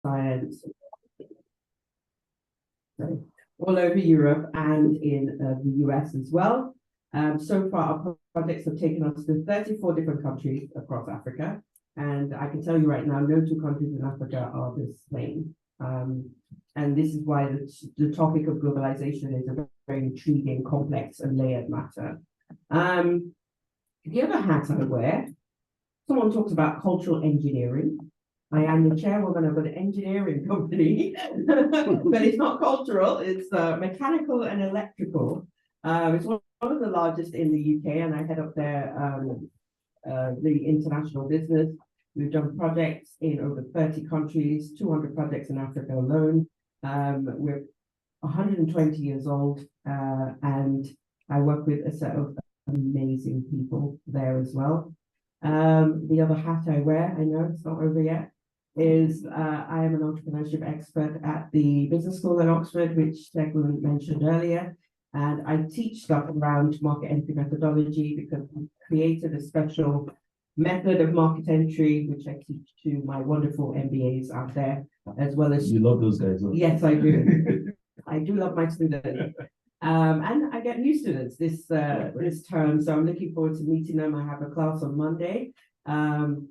science, sorry, all over Europe and in the US as well. So far, our projects have taken us to 34 different countries across Africa. And I can tell you right now, no two countries in Africa are the same. And this is why the topic of globalization is a very intriguing, complex, and layered matter. The other hat I wear, someone talks about cultural engineering. I am the chairwoman of an engineering company, but it's not cultural, it's mechanical and electrical. It's one of the largest in the UK, and I head up the international business. We've done projects in over 30 countries, 200 projects in Africa alone. We're 120 years old, and I work with a set of amazing people there as well. The other hat I wear, I know it's not over yet, is I am an entrepreneurship expert at the business school in Oxford, which Declan mentioned earlier. And I teach stuff around market entry methodology because we created a special method of market entry, which I teach to my wonderful MBAs out there, as well as— You love those guys, huh? Yes, I do. I do love my students. And I get new students this term, so I'm looking forward to meeting them. I have a class on Monday. And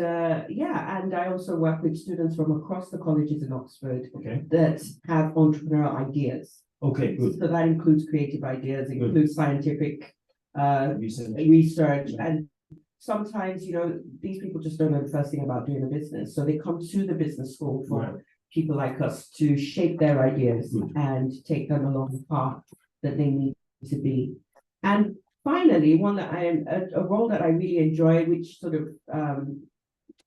I also work with students from across the colleges in Oxford that have entrepreneurial ideas. Okay, good. So that includes creative ideas, it includes scientific research, and sometimes, you know, these people just don't know the first thing about doing a business. So they come to the business school for people like us to shape their ideas and take them along the path that they need to be. And finally, one that I am a role that I really enjoy, which sort of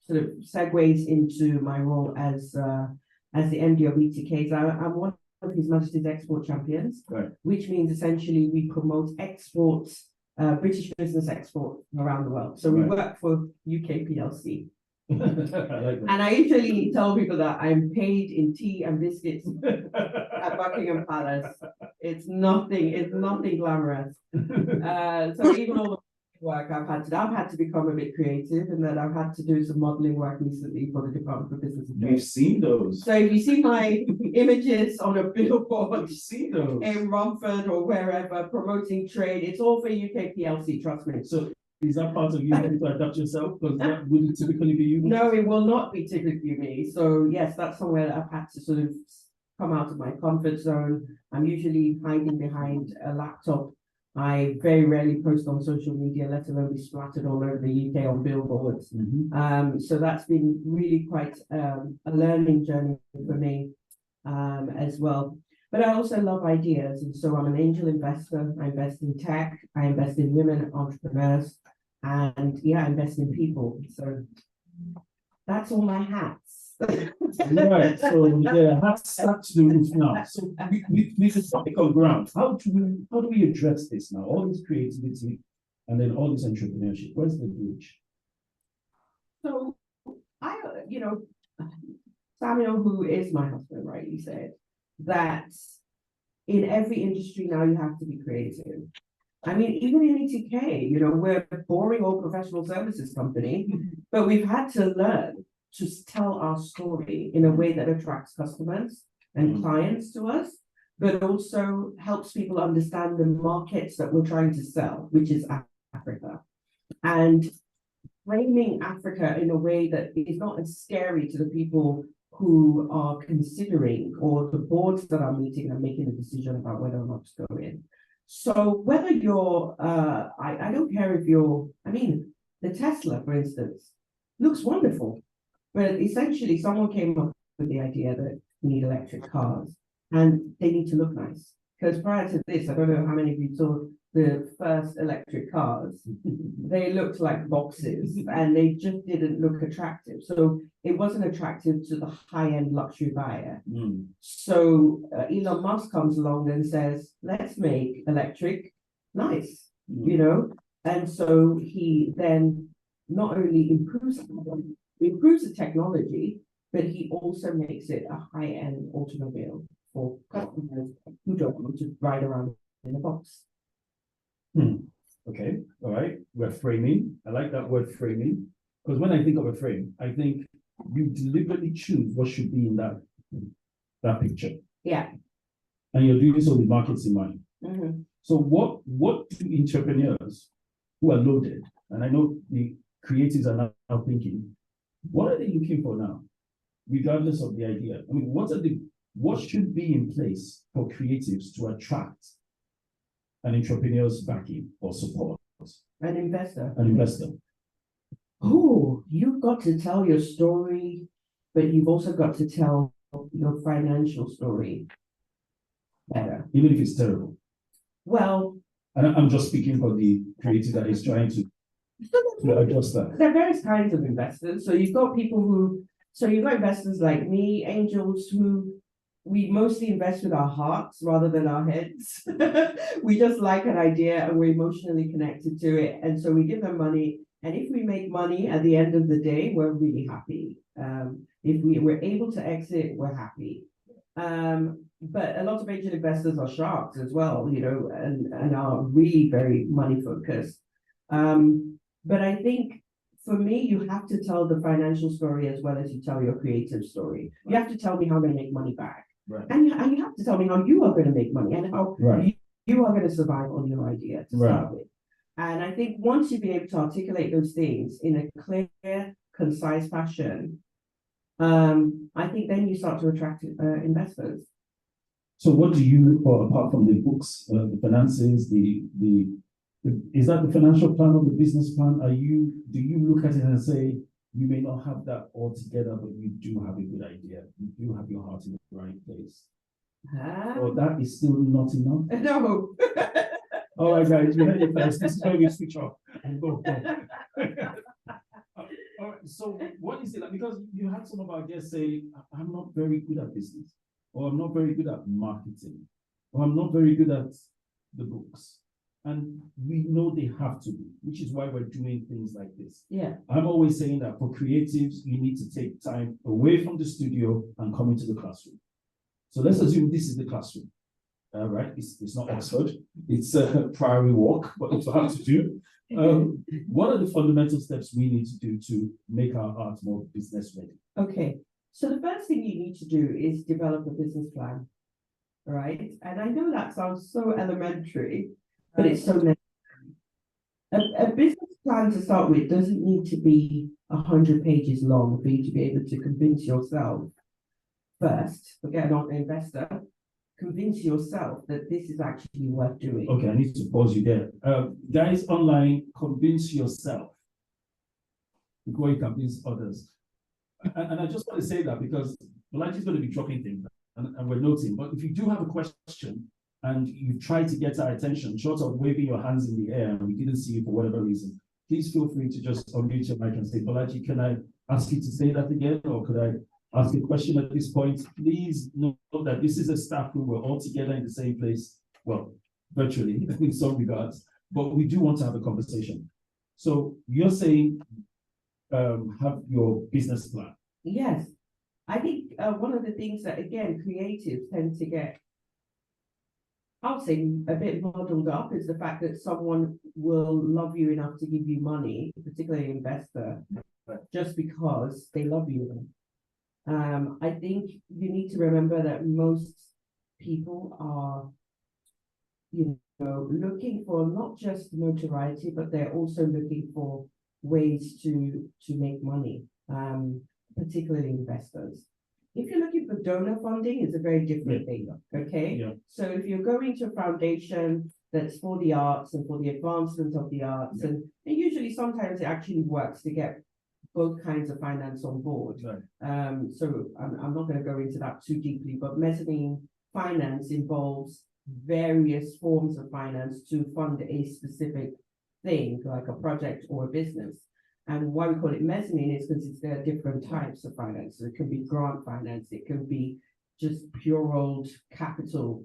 segues into my role as the MD of ETKs. I'm one of His Majesty's export champions, which means essentially we promote exports, British business export around the world. So we work for UK PLC. I like that. And I usually tell people that I'm paid in tea and biscuits at Buckingham Palace. It's nothing glamorous. So even all the work I've had to become a bit creative, and then I've had to do some modeling work recently for the Department for Business and Trade. We've seen those. So if you see my images on a billboard We've seen those in Romford or wherever promoting trade, it's all for UK PLC, trust me. So is that part of you having to adapt yourself? Because that wouldn't typically be you? No, it will not be typically me. So yes, that's somewhere that I've had to sort of come out of my comfort zone. I'm usually hiding behind a laptop. I very rarely post on social media, let alone be splattered all over the UK on billboards. So that's been really quite a learning journey for me as well. But I also love ideas. And so I'm an angel investor. I invest in tech. I invest in women entrepreneurs. And I invest in people. So that's all my hats. Right. So hats start to the roof now. So we can topic on ground. How do we address this now? All this creativity and then all this entrepreneurship. Where's the bridge? So Samuel, who is my husband, rightly said that in every industry now you have to be creative. I mean, even in ETK, we're a boring old professional services company, but we've had to learn to tell our story in a way that attracts customers and clients to us, but also helps people understand the markets that we're trying to sell, which is Africa. And framing Africa in a way that is not as scary to the people who are considering, or the boards that are meeting and making a decision about whether or not to go in. So whether you're, I don't care if the Tesla, for instance, looks wonderful, but essentially someone came up with the idea that we need electric cars and they need to look nice. Because prior to this, I don't know how many of you saw the first electric cars. They looked like boxes and they just didn't look attractive. So it wasn't attractive to the high-end luxury buyer. So Elon Musk comes along and says, let's make electric nice, And so he then not only improves the technology, but he also makes it a high-end automobile for customers who don't want to ride around in a box. Okay, all right. We're framing. I like that word framing, because when I think of a frame, I think you deliberately choose what should be in that picture. Yeah. And you're doing so with markets in mind. Mm-hmm. So what do entrepreneurs who are loaded, and I know the creatives are now thinking, what are they looking for now, regardless of the idea? I mean, what should be in place for creatives to attract an entrepreneur's backing or support? An investor. An investor. Oh, you've got to tell your story, but you've also got to tell your financial story better. Even if it's terrible. Well, and I'm just speaking for the creative that is trying to adjust that. There are various kinds of investors. So you've got investors like me, angels, who we mostly invest with our hearts rather than our heads. We just like an idea and we're emotionally connected to it. And so we give them money. And if we make money at the end of the day, we're really happy. If we're able to exit, we're happy. But a lot of angel investors are sharks as well, and are really very money focused. But I think for me, you have to tell the financial story as well as you tell your creative story. You have to tell me how I'm going to make money back. Right. And you have to tell me how you are going to make money and how you are going to survive on your idea to start with. And I think once you've been able to articulate those things in a clear, concise fashion, I think then you start to attract investors. So what do you look for apart from the books, the finances, is that the financial plan or the business plan? Do you look at it and say, you may not have that all together, but you do have a good idea. You do have your heart in the right place. Or that is still not enough? No. All right, guys, you heard it first. This is where we switch off and go. All right, so what is it like? Because you had some of our guests say, I'm not very good at business, or I'm not very good at marketing, or I'm not very good at the books. And we know they have to be, which is why we're doing things like this. Yeah. I'm always saying that for creatives, you need to take time away from the studio and come into the classroom. So let's assume this is the classroom. Right? It's not Oxford. It's a Priory Walk, but it's hard to do. What are the fundamental steps we need to do to make our art more business ready? Okay. So the first thing you need to do is develop a business plan, right? And I know that sounds so elementary, but it's so necessary. A business plan to start with doesn't need to be 100 pages long for you to be able to convince yourself first, forget not an investor, convince yourself that this is actually worth doing. Okay, I need to pause you there. Guys online, convince yourself before you convince others. And I just want to say that because Bolaji is going to be dropping things and we're noting, but if you do have a question and you try to get our attention, short of waving your hands in the air and we didn't see you for whatever reason, please feel free to just unmute your mic and say, Bolaji, can I ask you to say that again? Or could I ask a question at this point? Please note that this is a staff room. We're all together in the same place. Well, virtually in some regards, but we do want to have a conversation. So you're saying have your business plan. Yes. I think one of the things that, again, creatives tend to get, I'll say, a bit muddled up is the fact that someone will love you enough to give you money, particularly an investor, just because they love you. I think you need to remember that most people are, looking for not just notoriety, but they're also looking for ways to make money, particularly investors. If you're looking for donor funding, it's a very different thing, okay? Yeah. So if you're going to a foundation that's for the arts and for the advancement of the arts, and usually sometimes it actually works to get both kinds of finance on board. Right. So I'm not going to go into that too deeply, but mezzanine finance involves various forms of finance to fund a specific thing, like a project or a business. And why we call it mezzanine is because there are different types of finance. So it can be grant finance, it can be just pure old capital,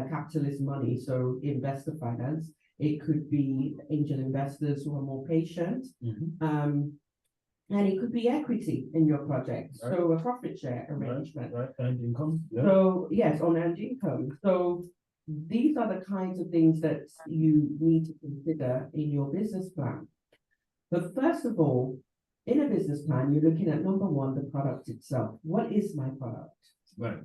capitalist money, so investor finance. It could be angel investors who are more patient. Mm-hmm. And it could be equity in your project, right. So a profit share arrangement. Right. And income. Yeah. So yes, on earned income. So these are the kinds of things that you need to consider in your business plan. But first of all, in a business plan, you're looking at number one, the product itself. What is my product? Right.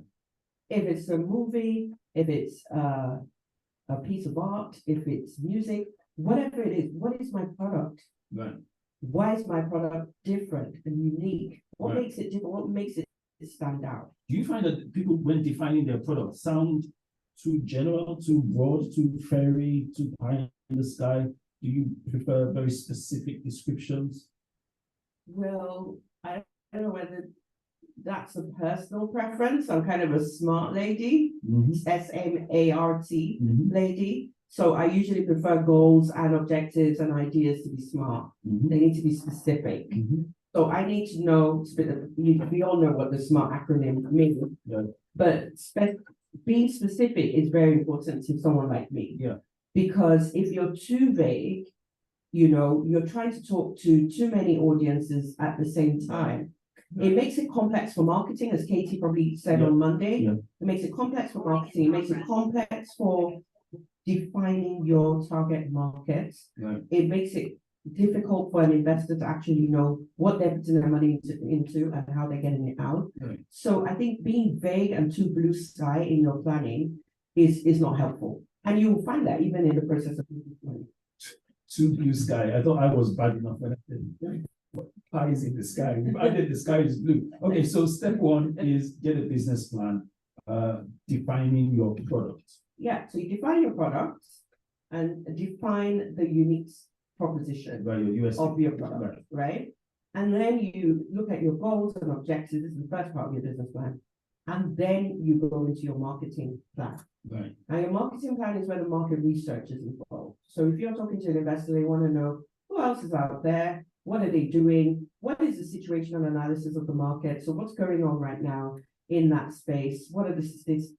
If it's a movie, if it's a piece of art, if it's music, whatever it is, what is my product? Right. Why is my product different and unique? What Right. makes it different? What makes it stand out? Do you find that people, when defining their product, sound too general, too broad, too fairy, too high in the sky? Do you prefer very specific descriptions? Well, I don't know whether that's a personal preference. I'm kind of a smart lady, SMART lady. So I usually prefer goals and objectives and ideas to be smart. They need to be specific. So I need to know, we all know what the SMART acronym means, but being specific is very important to someone like me. Because if you're too vague, you know, you're trying to talk to too many audiences at the same time. It makes it complex for marketing, as Katie probably said on Monday. It makes it complex for marketing. It makes it complex for defining your target market. It makes it difficult for an investor to actually know what they're putting their money into and how they're getting it out. So I think being vague and too blue sky in your planning is not helpful. And you'll find that even in the process of planning. Too blue sky. I thought I was bad enough when I said pie is in the sky. I did the sky is blue. Okay, so step one is get a business plan, defining your product. Yeah, so you define your product and define the unique proposition of your product, right? And then you look at your goals and objectives. This is the first part of your business plan. And then you go into your marketing plan. Now, your marketing plan is where the market research is involved. So if you're talking to an investor, they want to know who else is out there, what are they doing, what is the situational analysis of the market, so what's going on right now in that space, what are the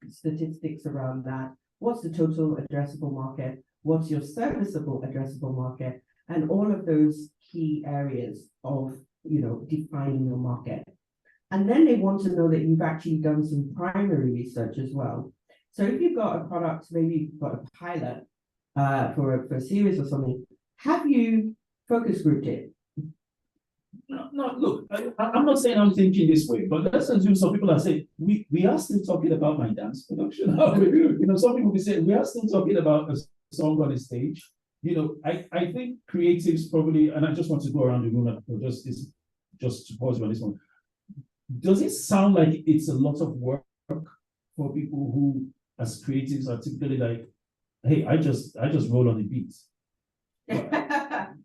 statistics around that, what's the total addressable market, what's your serviceable addressable market, and all of those key areas of, you know, defining your market. And then they want to know that you've actually done some primary research as well. So if you've got a product, maybe you've got a pilot for a series or something, have you focus grouped it? No, look, I'm not saying I'm thinking this way, but let's assume some people are saying, we are still talking about my dance production. You know, some people will be saying, we are still talking about a song on the stage. You know, I think creatives probably, and I just want to go around the room for just to pause on this one. Does it sound like it's a lot of work for people who, as creatives, are typically like, hey, I just roll on the beat?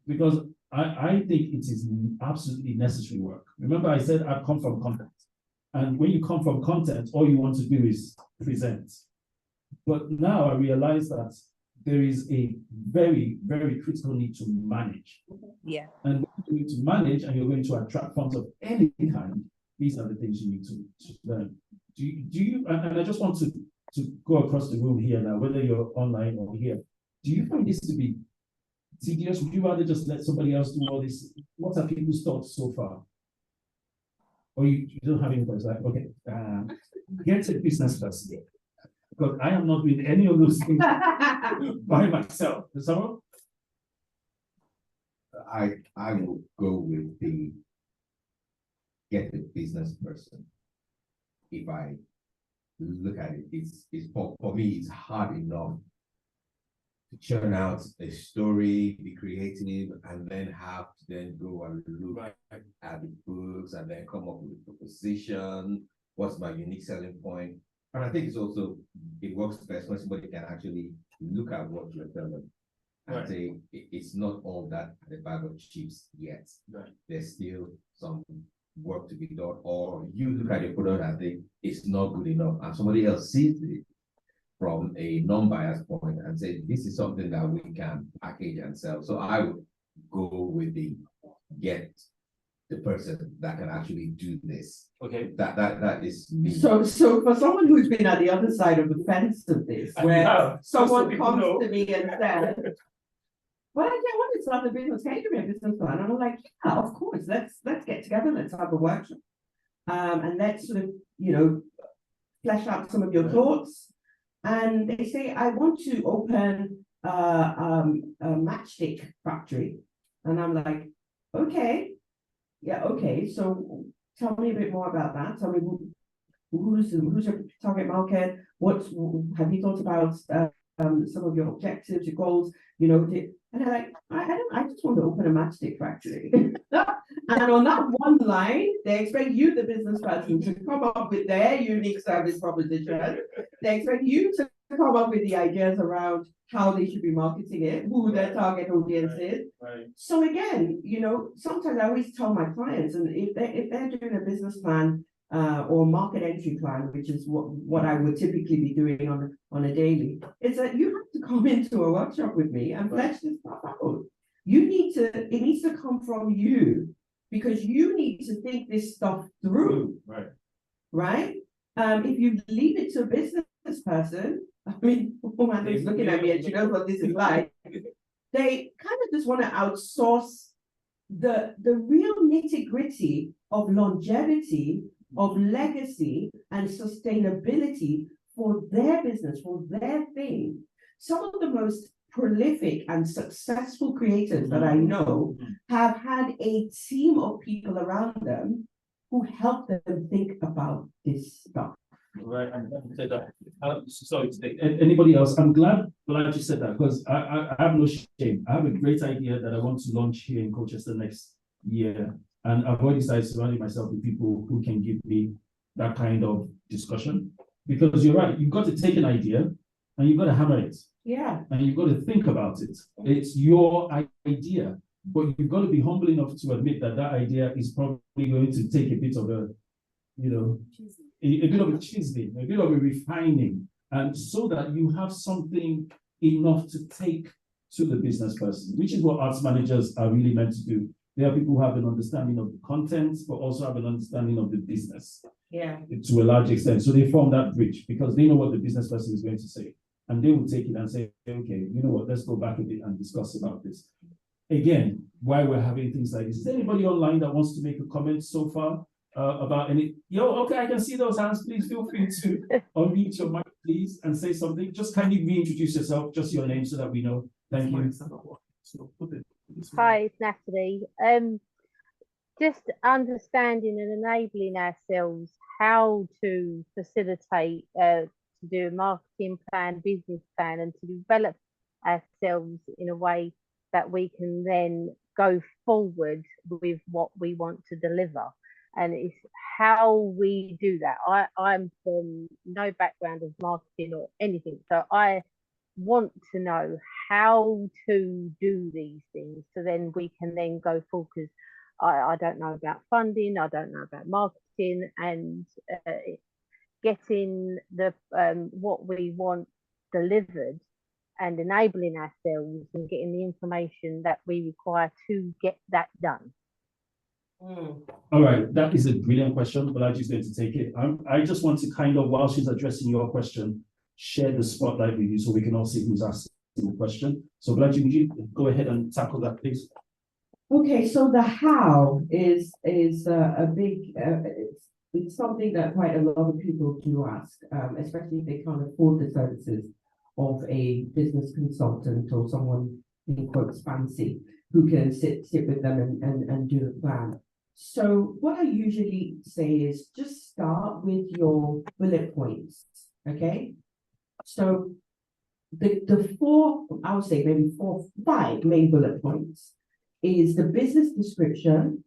Because I think it is absolutely necessary work. Remember, I said I've come from content. And when you come from content, all you want to do is present. But now I realize that there is a very, very critical need to manage. And when you need to manage and you're going to attract funds of any kind, these are the things you need to learn. Do you and I just want to go across the room here now, whether you're online or here, do you find this to be tedious? Would you rather just let somebody else do all this? What are people's thoughts so far? Or you don't have any thoughts? Like, okay, get a business person. Because I am not doing any of those things by myself. Someone? I will go with the get the business person. If I look at it, it's for me, it's hard enough to churn out a story, be creative, and then have to then go and look at the books and then come up with a proposition. What's my unique selling point? And I think it's also, it works best when somebody can actually look at what you're telling and say, it's not all that at a bag of chips yet. There's still some work to be done. Or you look at your product and think it's not good enough, and somebody else sees it from a non-biased point and say, this is something that we can package and sell. So I would go with the get the person that can actually do this. Okay. That is me. So for someone who's been at the other side of the fence of this, where someone comes to me and says, well, I want to start a business, can you give me a business plan? And I'm like, yeah, of course, let's get together, let's have a workshop. And let's sort of, you know, flesh out some of your thoughts. And they say, I want to open a matchstick factory. And I'm like, okay, Yeah, okay, so tell me a bit more about that. Tell me who's your target market? Have you thought about some of your objectives, your goals? And they're like, I just want to open a matchstick factory. And on that one line, they expect you, the business person, to come up with their unique service proposition. They expect you to come up with the ideas around how they should be marketing it, who their target audience is. Right. So again, sometimes I always tell my clients, and if they're doing a business plan or market entry plan, which is what I would typically be doing on a daily, is that you have to come into a workshop with me and flesh this stuff out. It needs to come from you, because you need to think this stuff through. Right? If you leave it to a business person, I mean, Amanda's looking at me and she knows what this is like. They kind of just want to outsource the real nitty-gritty of longevity, of legacy, and sustainability for their business, for their thing. Some of the most prolific and successful creators that I know have had a team of people around them who help them think about this stuff. Right, and say that. Sorry, anybody else? I'm glad you said that, because I have no shame. I have a great idea that I want to launch here in Colchester next year, and I've already started surrounding myself with people who can give me that kind of discussion. Because you're right, you've got to take an idea and you've got to hammer it. Yeah. And you've got to think about it. It's your idea, but you've got to be humble enough to admit that idea is probably going to take a bit of a bit of a chiseling, a bit of a refining, and so that you have something enough to take to the business person, which is what arts managers are really meant to do. They are people who have an understanding of the content, but also have an understanding of the business. Yeah. To a large extent. So they form that bridge because they know what the business person is going to say. And they will take it and say, okay, you know what, let's go back a bit and discuss about this. Again, why we're having things like this. Is there anybody online that wants to make a comment so far? About any, okay, I can see those hands. Please feel free to unmute your mic, please, and say something. Just kindly reintroduce yourself, just your name so that we know. Thank you. Hi, it's Natalie. Just understanding and enabling ourselves how to facilitate, to do a marketing plan, business plan, and to develop ourselves in a way that we can then go forward with what we want to deliver. And it's how we do that. I'm from no background of marketing or anything, so I want to know how to do these things, so then we can then go forward, because I don't know about funding, I don't know about marketing, and getting the what we want delivered and enabling ourselves and getting the information that we require to get that done. All right, that is a brilliant question. Balaji's going to take it. I just want to kind of, while she's addressing your question, share the spotlight with you so we can all see who's asking the question. So Balaji, would you go ahead and tackle that, please? Okay, so the how is a big, it's something that quite a lot of people do ask, especially if they can't afford the services of a business consultant or someone in quotes fancy who can sit with them and do the plan. So what I usually say is just start with your bullet points, okay? So the four, I would say maybe 4, 5 main bullet points is the business description.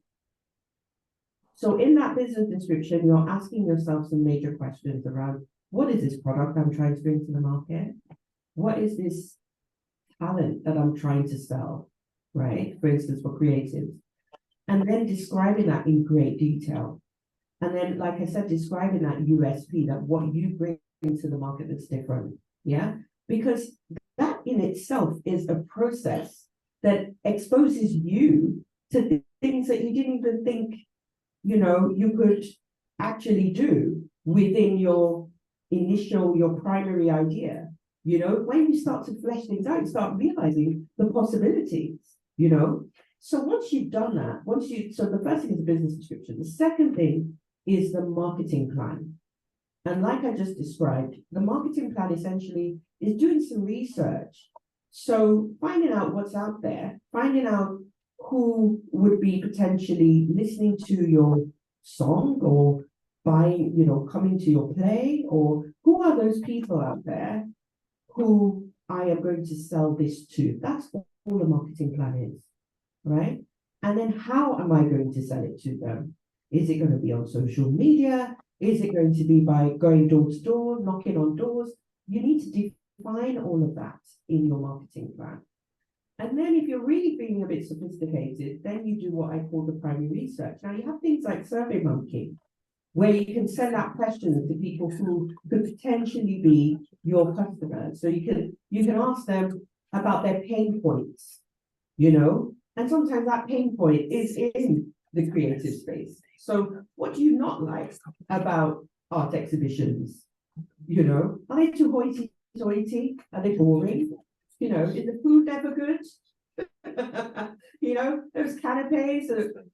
So in that business description, you're asking yourself some major questions around, what is this product I'm trying to bring to the market? What is this talent that I'm trying to sell, right? For instance, for creatives. And then describing that in great detail. And then, like I said, describing that USP, that what you bring to the market that's different, yeah? Because that in itself is a process that exposes you to things that you didn't even think, you could actually do within your primary idea. When you start to flesh things out, you start realizing the possibilities, So once you've done that, so the first thing is the business description. The second thing is the marketing plan. And like I just described, the marketing plan essentially is doing some research. So finding out what's out there, finding out who would be potentially listening to your song or buying, coming to your play, or who are those people out there who I am going to sell this to? That's all a marketing plan is, right? And then how am I going to sell it to them? Is it going to be on social media? Is it going to be by going door to door, knocking on doors? You need to define all of that in your marketing plan. And then if you're really feeling a bit sophisticated, then you do what I call the primary research. Now you have things like SurveyMonkey, where you can send out questions to people who could potentially be your customers. So you can ask them about their pain points, and sometimes that pain point is in the creative space. So what do you not like about art exhibitions? Are they too hoity-toity? Are they boring? Is the food never good? Those canapes,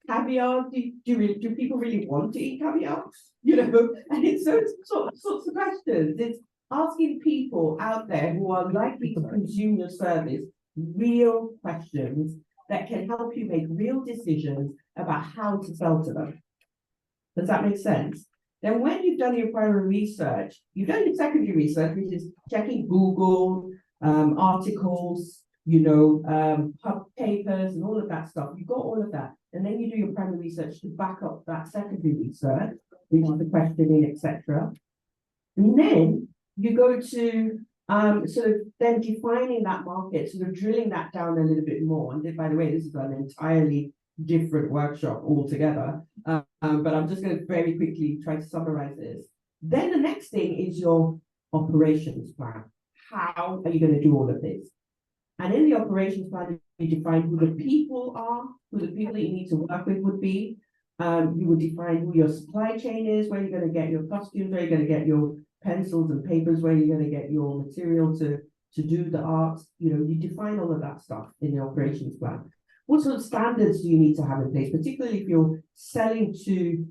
caviar, do people really want to eat caviar? And it's those sorts of questions. It's asking people out there who are likely to consume your service real questions that can help you make real decisions about how to sell to them. Does that make sense? Then when you've done your primary research, you've done your secondary research, which is checking Google, articles, papers and all of that stuff. You've got all of that. And then you do your primary research to back up that secondary research, which is the questioning, etc. And then you go to sort of then defining that market, sort of drilling that down a little bit more. And by the way, this is an entirely different workshop altogether. But I'm just going to very quickly try to summarize this. Then the next thing is your operations plan. How are you going to do all of this? And in the operations plan, you define who the people are, who the people that you need to work with would be. You would define who your supply chain is, where you're going to get your costumes, where you're going to get your pencils and papers, where you're going to get your material to do the art. You define all of that stuff in the operations plan. What sort of standards do you need to have in place, particularly if you're selling to,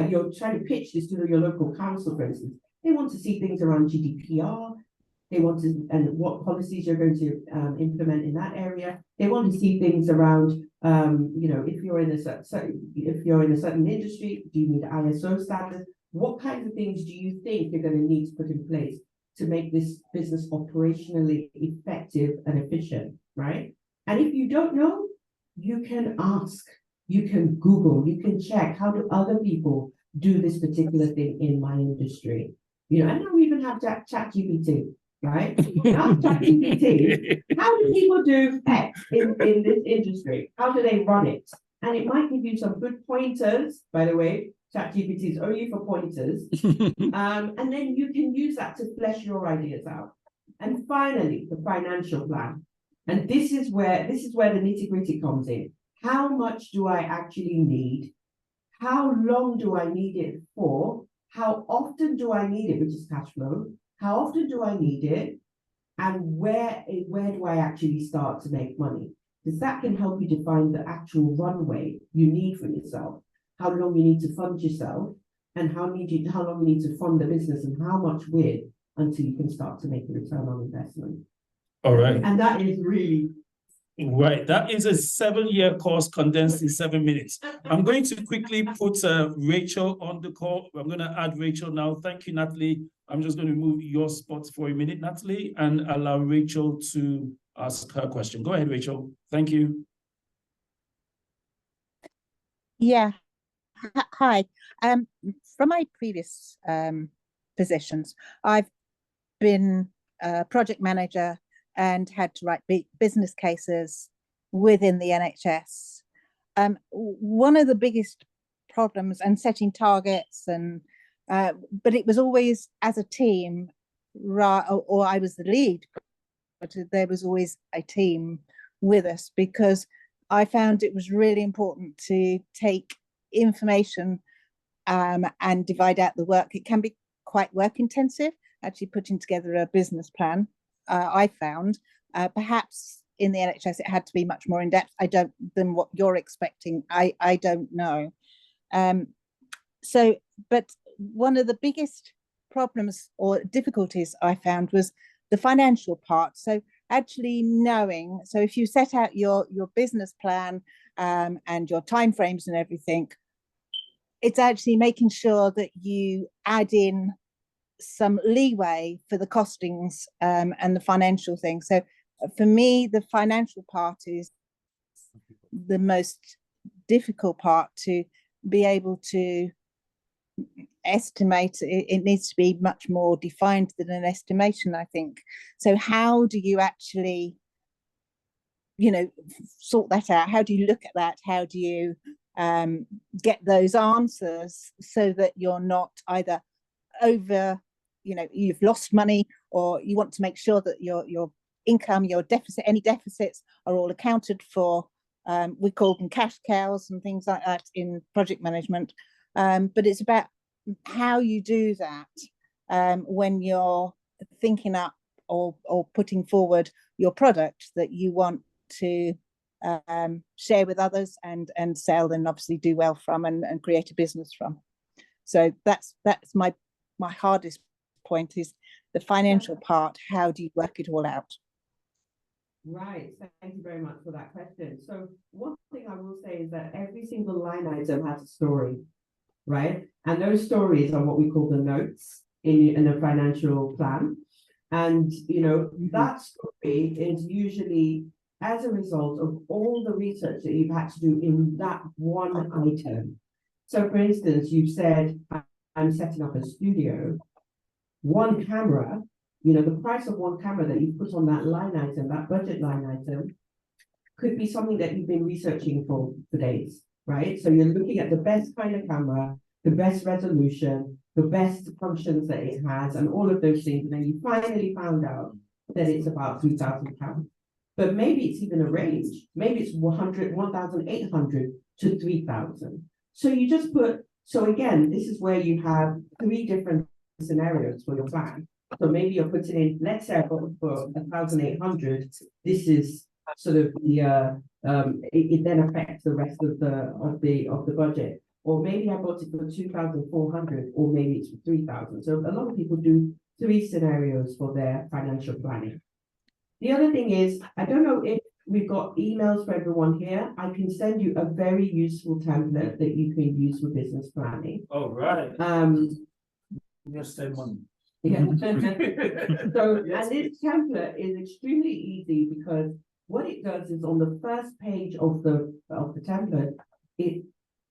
you're trying to pitch this to your local council, for instance. They want to see things around GDPR. They want to, and what policies you're going to implement in that area. They want to see things around, if you're in a certain industry, do you need ISO standards? What kinds of things do you think you're going to need to put in place to make this business operationally effective and efficient, right? And if you don't know, you can ask, you can Google, you can check, how do other people do this particular thing in my industry? And now we even have ChatGPT. Right? Now, ChatGPT, how do people do X in this industry? How do they run it? And it might give you some good pointers, by the way. ChatGPT is only for pointers. And then you can use that to flesh your ideas out. And finally, the financial plan. And this is where the nitty-gritty comes in. How much do I actually need? How long do I need it for? How often do I need it, which is cash flow? How often do I need it? And where do I actually start to make money? Because that can help you define the actual runway you need for yourself, how long you need to fund yourself, and how long you need to fund the business, and how much with until you can start to make a return on investment. All right. And that is really right. That is a 7-year course condensed in 7 minutes. I'm going to quickly put Rachel on the call. I'm going to add Rachel now. Thank you, Natalie. I'm just going to move your spot for a minute, Natalie, and allow Rachel to ask her question. Go ahead, Rachel. Thank you. Yeah. Hi. From my previous positions, I've been a project manager and had to write business cases within the NHS. One of the biggest problems, and setting targets, and but it was always as a team, or I was the lead, but there was always a team with us, because I found it was really important to take information and divide out the work. It can be quite work intensive, actually putting together a business plan. I found perhaps in the NHS it had to be much more in depth. Than what you're expecting. I don't know. But one of the biggest problems or difficulties I found was the financial part. So actually knowing, so if you set out your business plan and your timeframes and everything, it's actually making sure that you add in some leeway for the costings and the financial thing. So for me, the financial part is the most difficult part to be able to estimate. It needs to be much more defined than an estimation, I think. So how do you actually, sort that out? How do you look at that? How do you get those answers so that you're not either over, you've lost money, or you want to make sure that your income, your deficit, any deficits are all accounted for. We call them cash cows and things like that in project management. But it's about how you do that when you're thinking up or putting forward your product that you want to share with others and sell and obviously do well from and create a business from. So that's my hardest point, is the financial part. How do you work it all out? Right, thank you very much for that question. So one thing I will say is that every single line item has a story, right? And those stories are what we call the notes in a financial plan. And, that story is usually as a result of all the research that you've had to do in that one item. So for instance, you've said, I'm setting up a studio, one camera, the price of one camera that you put on that line item, that budget line item, could be something that you've been researching for days, right? So you're looking at the best kind of camera, the best resolution, the best functions that it has, and all of those things. And then you finally found out that it's about £3,000. But maybe it's even a range. Maybe it's 1,800 to 3,000. So you just put, so again, this is where you have 3 different scenarios for your plan. So maybe you're putting in, let's say I got for 1,800. This is sort of the it then affects the rest of the budget. Or maybe I bought it for 2,400, or maybe it's for 3,000. So a lot of people do 3 scenarios for their financial planning. The other thing is, I don't know if we've got emails for everyone here. I can send you a very useful template that you can use for business planning. Oh, right. Just save money. Yeah. So, and this template is extremely easy, because what it does is on the first page of the template, it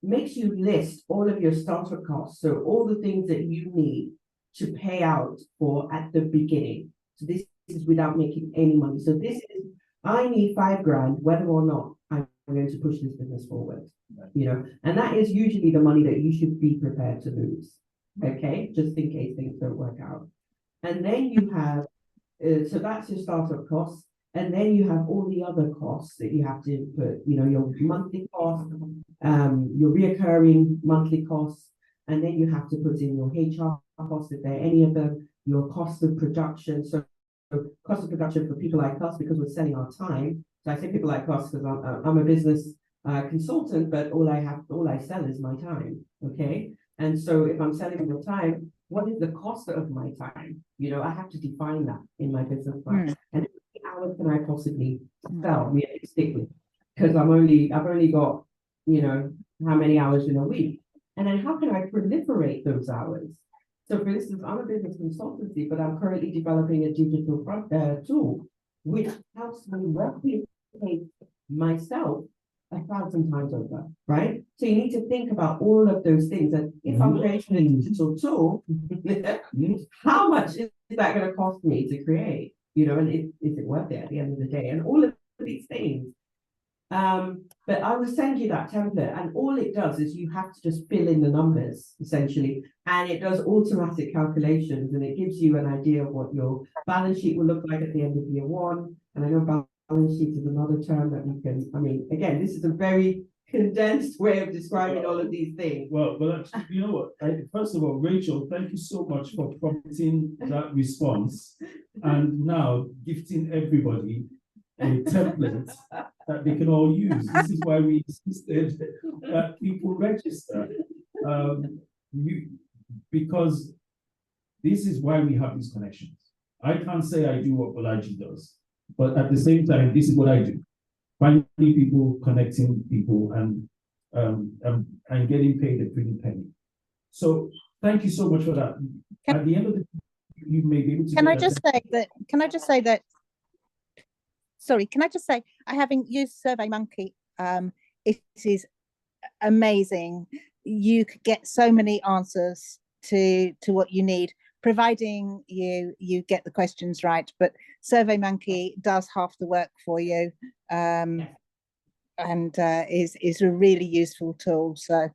makes you list all of your starter costs. So all the things that you need to pay out for at the beginning. So this is without making any money. So this is, I need £5,000, whether or not I'm going to push this business forward, and that is usually the money that you should be prepared to lose. Okay, just in case things don't work out. And then you have, so that's your startup costs. And then you have all the other costs that you have to put, your monthly costs, your reoccurring monthly costs, and then you have to put in your HR costs, if there are any of them, your cost of production. So cost of production for people like us, because we're selling our time. So I say people like us because I'm a business consultant, but all I sell is my time. Okay. And so if I'm selling your time, what is the cost of my time? I have to define that in my business plan. And how many hours can I possibly sell realistically? Because I've only got, how many hours in a week? And then how can I proliferate those hours? So for instance, I'm a business consultancy, but I'm currently developing a digital tool, which helps me replicate myself 1,000 times over, right? So you need to think about all of those things. And if I'm creating a digital tool, how much is that going to cost me to create? And is it worth it at the end of the day? And all of these things. But I will send you that template, and all it does is you have to just fill in the numbers essentially, and it does automatic calculations, and it gives you an idea of what your balance sheet will look like at the end of year 1. And I know balance sheet is another term that we can, again, this is a very condensed way of describing all of these things. Well, actually, you know what? First of all, Rachel, thank you so much for prompting that response, and now gifting everybody a template that they can all use. This is why we insisted that people register, because this is why we have these connections. I can't say I do what Balaji does, But at the same time, this is what I do: finding people, connecting people, and getting paid a pretty penny. So thank you so much for that. At the end of the day, you may be able to. Can I just say that? Sorry, can I just say, having used SurveyMonkey, it is amazing. You could get so many answers to what you need, providing you get the questions right. But SurveyMonkey does half the work for you, and is a really useful tool. So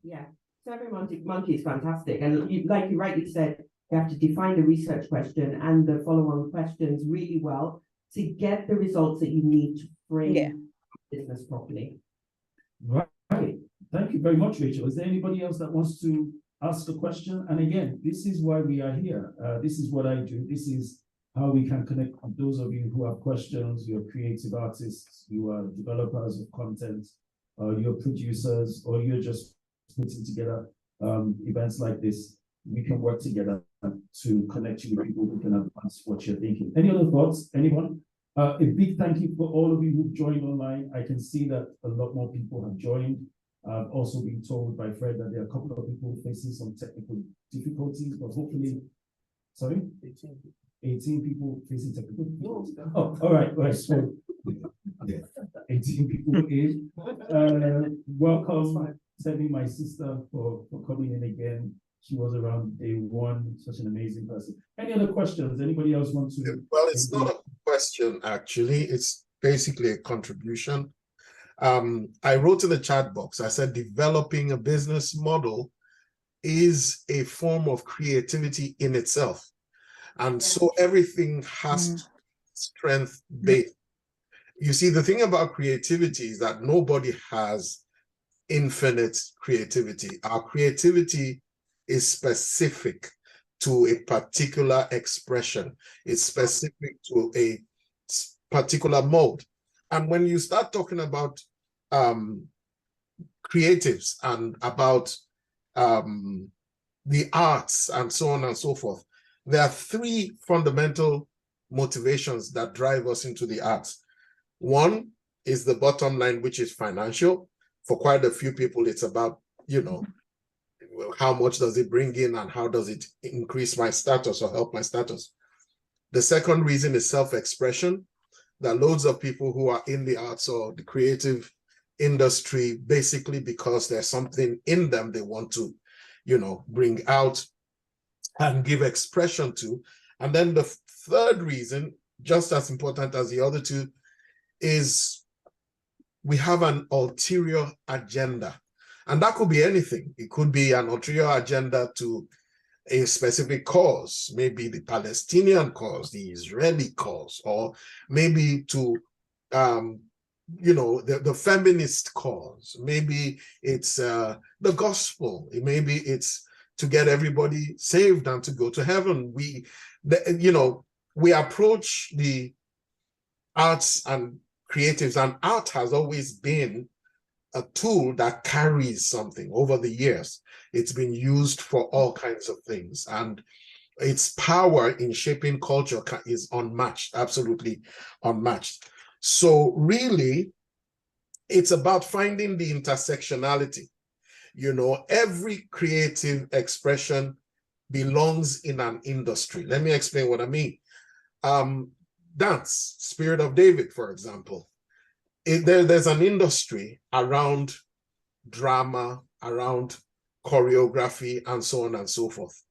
yeah, SurveyMonkey is fantastic, and like you rightly said, you have to define the research question and the follow-on questions really well to get the results that you need to frame business properly. Right. Thank you very much, Rachel. Is there anybody else that wants to ask a question? And again, this is why we are here. This is what I do. This is how we can connect with those of you who have questions. You're creative artists, you are developers of content, you're producers, or you're just putting together events like this. We can work together to connect you with people who can advance what you're thinking. Any other thoughts? Anyone? A big thank you for all of you who've joined online. I can see that a lot more people have joined. I've also been told by Fred that there are a couple of people facing some technical difficulties, but hopefully, sorry? 18 people facing technical difficulties. Oh, all right, so 18 people in. Welcome, Teddy, my sister, for coming in again. She was around day one, such an amazing person. Any other questions? Anybody else want to? Well, it's not a question, actually. It's basically a contribution. I wrote in the chat box, I said, developing a business model is a form of creativity in itself. And so everything has strength based. You see, the thing about creativity is that nobody has infinite creativity. Our creativity is specific to a particular expression. It's specific to a particular mode. And when you start talking about creatives and about the arts and so on and so forth, there are three fundamental motivations that drive us into the arts. One is the bottom line, which is financial. For quite a few people, it's about, you know, how much does it bring in and how does it increase my status or help my status. The second reason is self-expression. There are loads of people who are in the arts or the creative industry basically because there's something in them they want to, you know, bring out and give expression to. And then the third reason, just as important as the other two, is we have an ulterior agenda. And that could be anything. It could be an ulterior agenda to a specific cause, maybe the Palestinian cause, the Israeli cause, or maybe to, you know, the feminist cause. Maybe it's the gospel. Maybe it's to get everybody saved and to go to heaven. You know, we approach the arts and creatives, and art has always been a tool that carries something over the years. It's been used for all kinds of things, and its power in shaping culture is unmatched, absolutely unmatched. So really, it's about finding the intersectionality. You know, every creative expression belongs in an industry. Let me explain what I mean. Dance, Spirit of David, for example. There's an industry around drama, around choreography, and so on and so forth.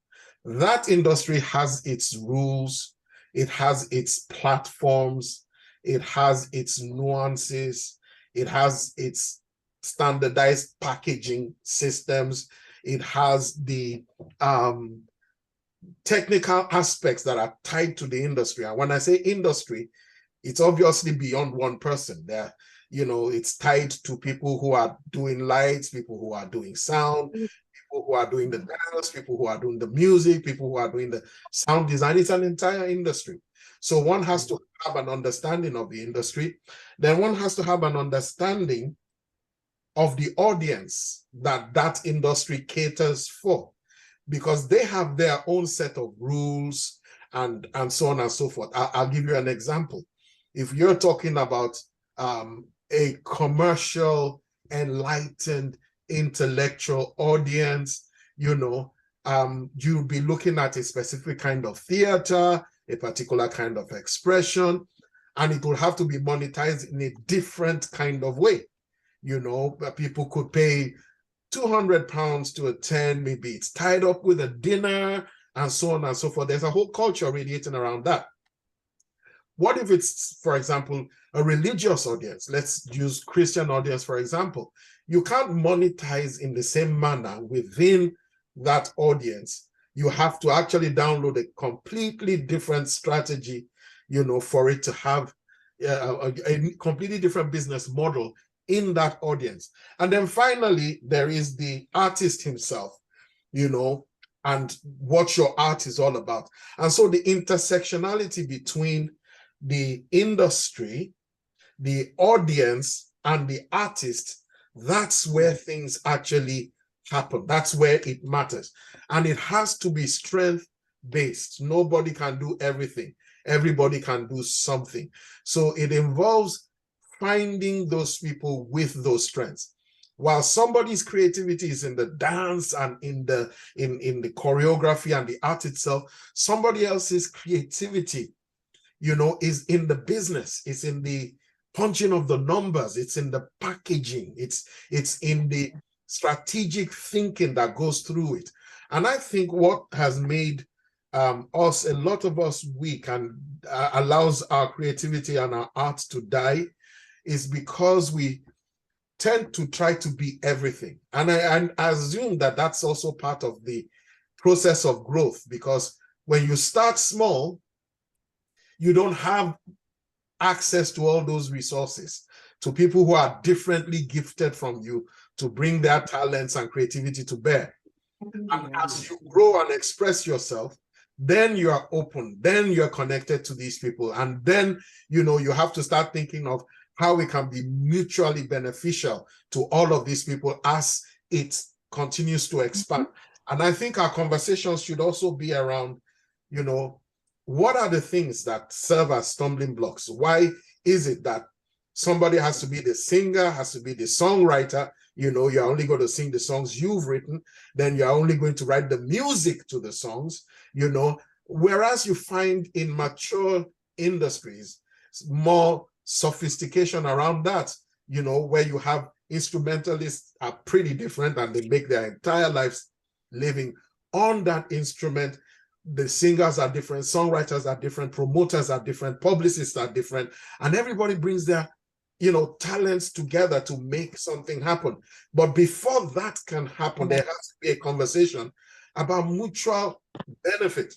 That industry has its rules, it has its platforms, it has its nuances, it has its standardized packaging systems, it has the technical aspects that are tied to the industry. And when I say industry, it's obviously beyond one person. There, you know, it's tied to people who are doing lights, people who are doing sound, people who are doing the dance, people who are doing the music, people who are doing the sound design. It's an entire industry. So one has to have an understanding of the industry. Then one has to have an understanding of the audience that that industry caters for, because they have their own set of rules and so on and so forth. I'll give you an example. If you're talking about a commercial, enlightened, intellectual audience, you'll be looking at a specific kind of theater, a particular kind of expression, and it will have to be monetized in a different kind of way. People could pay £200 to attend, maybe it's tied up with a dinner and so on and so forth. There's a whole culture radiating around that. What if it's, for example, a religious audience? Let's use Christian audience, for example. You can't monetize in the same manner within that audience. You have to actually download a completely different strategy, for it to have a completely different business model in that audience. And then finally, there is the artist himself, and what your art is all about. And so the intersectionality between the industry, the audience, and the artist, that's where things actually happen. That's where it matters. And it has to be strength-based. Nobody can do everything. Everybody can do something. So it involves finding those people with those strengths. While somebody's creativity is in the dance and in the choreography and the art itself, somebody else's creativity, is in the business. It's in the punching of the numbers. It's in the packaging. It's in the strategic thinking that goes through it. And I think what has made a lot of us weak and allows our creativity and our art to die is because we tend to try to be everything. And I assume that that's also part of the process of growth, because when you start small, you don't have access to all those resources, to people who are differently gifted from you, to bring their talents and creativity to bear. And as you grow and express yourself, then you are open, then you're connected to these people. And then, you have to start thinking of how we can be mutually beneficial to all of these people as it continues to expand. And I think our conversations should also be around, what are the things that serve as stumbling blocks? Why is it that somebody has to be the singer, has to be the songwriter? You're only going to sing the songs you've written, then you're only going to write the music to the songs, whereas you find in mature industries more sophistication around that, where you have instrumentalists are pretty different and they make their entire lives living on that instrument. The singers are different, songwriters are different, promoters are different, publicists are different, and everybody brings their talents together to make something happen. But before that can happen, there has to be a conversation about mutual benefit,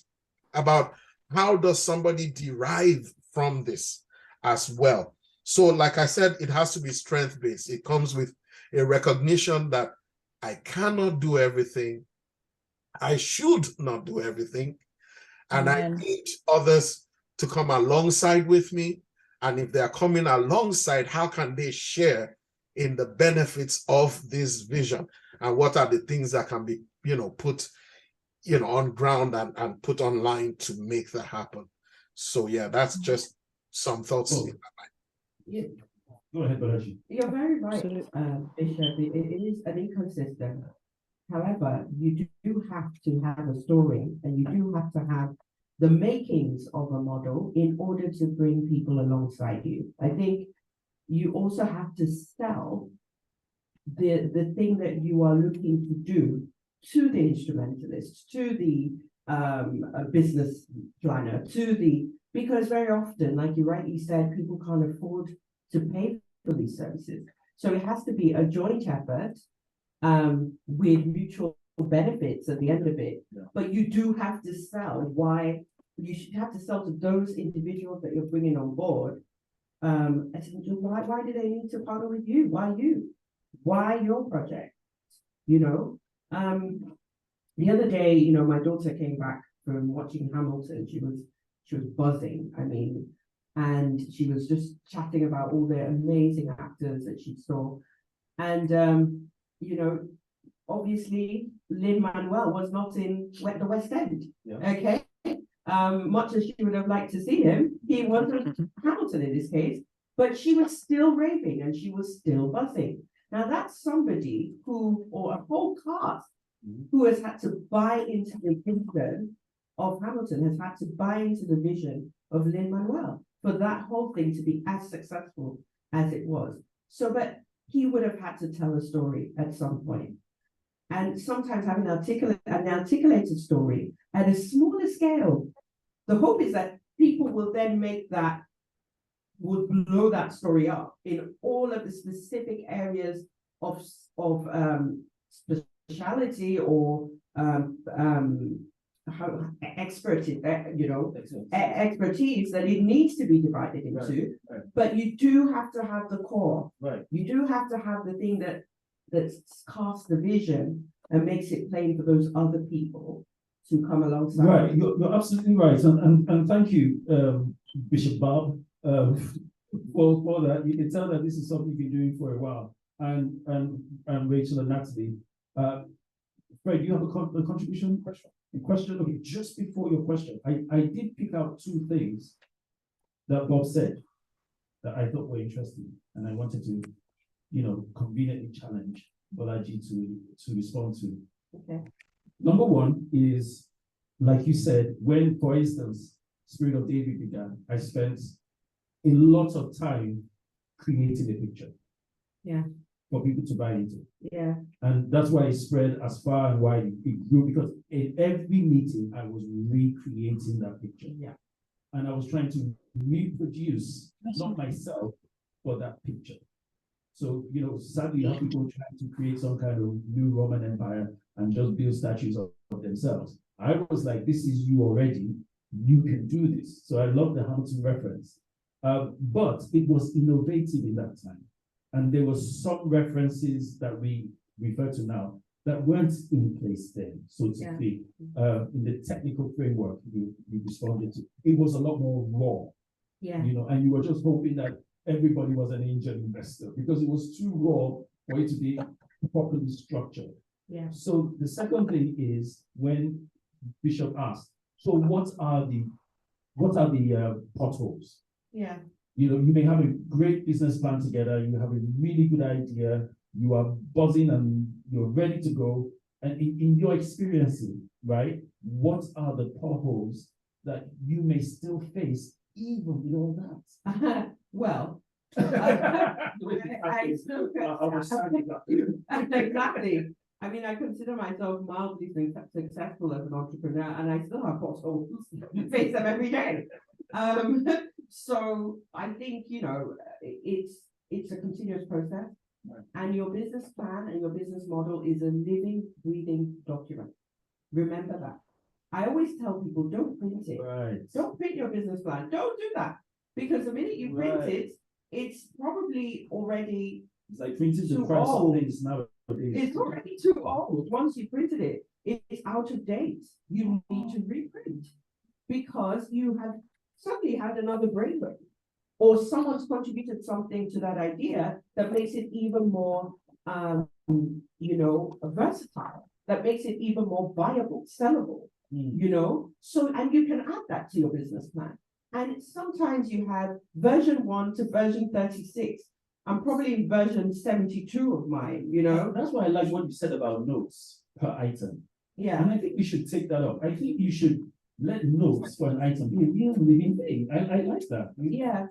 about how does somebody derive from this as well. So like I said, it has to be strength-based. It comes with a recognition that I cannot do everything. I should not do everything. And I need others to come alongside with me. And if they're coming alongside, how can they share in the benefits of this vision? And what are the things that can be, put, on ground and put online to make that happen? So yeah, that's just some thoughts in my mind. Yeah. Go ahead, Balaji. You're very right, Bishop. It is an ecosystem. However, you do have to have a story, and you do have to have the makings of a model in order to bring people alongside you. I think you also have to sell the thing that you are looking to do to the instrumentalist, to the business planner, because very often, like you rightly said, people can't afford to pay for these services. So it has to be a joint effort with mutual benefits at the end of it. Yeah. But you do have to sell why you should have to sell to those individuals that you're bringing on board. Why do they need to partner with you? Why you? Why your project? The other day, my daughter came back from watching Hamilton. She was buzzing. And she was just chatting about all the amazing actors that she saw. And obviously Lin-Manuel was not in the West End. Yeah. Okay. much as she would have liked to see him. He wasn't Hamilton in this case, but she was still raving and she was still buzzing. Now that's somebody who, or a whole cast, who has had to buy into the vision of Hamilton, has had to buy into the vision of Lin-Manuel for that whole thing to be as successful as it was. So, but he would have had to tell a story at some point. And sometimes having an articulated story at a smaller scale, the hope is that people will then make that, will blow that story up in all of the specific areas of speciality or expertise that it needs to be divided into. Right. But you do have to have the core. Right. You do have to have the thing that casts the vision and makes it plain for those other people to come alongside. Right, you're absolutely right, and thank you, Bishop Bob, for that. You can tell that this is something you've been doing for a while, and Rachel and Natalie. Fred, you have a contribution question? Okay, just before your question, I did pick out two things that Bob said that I thought were interesting, and I wanted to, conveniently challenge Bolaji to respond to. Okay. Number one is, like you said, when, for instance, Spirit of David began, I spent a lot of time creating a picture. Yeah. For people to buy into. Yeah. And that's why it spread as far and wide it grew, because in every meeting I was recreating that picture. Yeah. And I was trying to reproduce, not myself, but that picture. So, sadly, you have people trying to create some kind of new Roman Empire and just build statues of themselves. I was like, this is you already, you can do this. So I love the Hamilton reference. But it was innovative in that time. And there were some references that we refer to now that weren't in place then, so to speak. In the technical framework you responded to, it was a lot more raw. Yeah. And you were just hoping that everybody was an angel investor because it was too raw for it to be properly structured. Yeah. So the second thing is when Bishop asked, so what are the potholes? Yeah. You may have a great business plan together, you have a really good idea, you are buzzing and you're ready to go. And in your experiencing, right, what are the potholes that you may still face even with all that? Well, exactly. I mean, I consider myself mildly successful as an entrepreneur, and I still have potholes. Face them every day. So I think it's a continuous process, right. And your business plan and your business model is a living, breathing document. Remember that. I always tell people, don't print it. Right. Don't print your business plan. Don't do that, because the minute you print it, it's probably already like printing the price of things nowadays. It's already too old. Once you printed it, it's out of date. You need to reprint because you have suddenly had another brainwave, or someone's contributed something to that idea that makes it even more, versatile, that makes it even more viable, sellable, So, and you can add that to your business plan. And sometimes you have version 1 to version 36. I'm probably in version 72 of mine, That's why I like what you said about notes per item. Yeah. And I think we should take that up. I think you should let notes for an item be a real living thing. I like that. Yeah.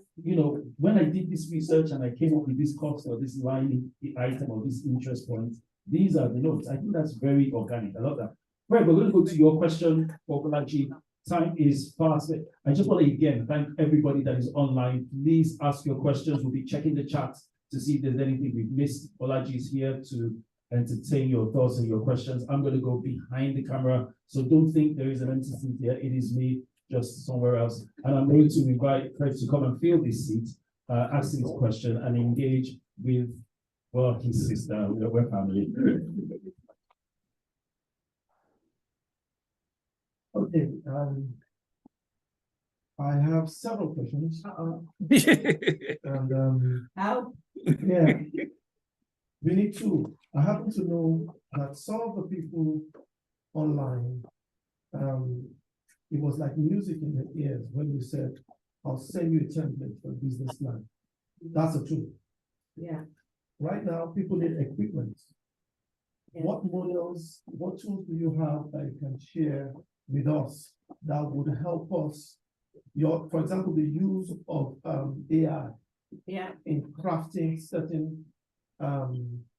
When I did this research and I came up with this cost or this line item or this interest point, these are the notes. I think that's very organic. I love that. Right, we're going to go to your question, Bolaji. Time is fast. I just want to again thank everybody that is online. Please ask your questions. We'll be checking the chat to see if there's anything we've missed. Bolaji is here to entertain your thoughts and your questions. I'm going to go behind the camera, so don't think there is an entity here. It is me, just somewhere else. And I'm going to invite Fred to come and fill this seat, ask his question, and engage with, his sister. We're family. Okay, I have several questions. And How? yeah, we need to. I happen to know that some of the people online it was like music in the ears when you said, I'll send you a template for a business plan. That's a tool. Yeah. Right now, people need equipment. Yeah. What models, what tools do you have that you can share with us that would help us? For example, the use of AI Yeah. in crafting certain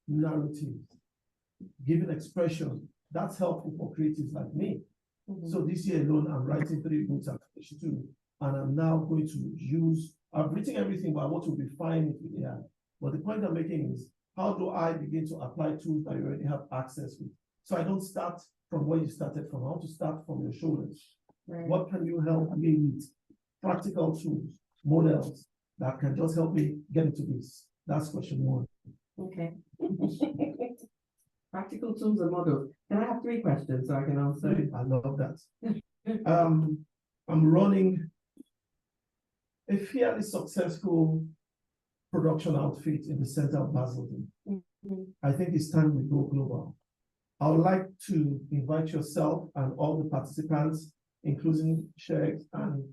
narratives, giving expression, that's helpful for creatives like me. So this year alone, I'm writing 3 books at 2, and I'm now going to use, I've written everything, but I want to refine it with AI. But the point I'm making is, how do I begin to apply tools that you already have access with? So I don't start from where you started from. I want to start from your shoulders. Right. What can you help me with? Practical tools, models that can just help me get into this. That's question 1. Okay. Practical tools and models. Can I have 3 questions so I can answer? I love that. I'm running a fairly successful production outfit in the center of Basildon. I think it's time we go global. I would like to invite yourself and all the participants, including Sheikh and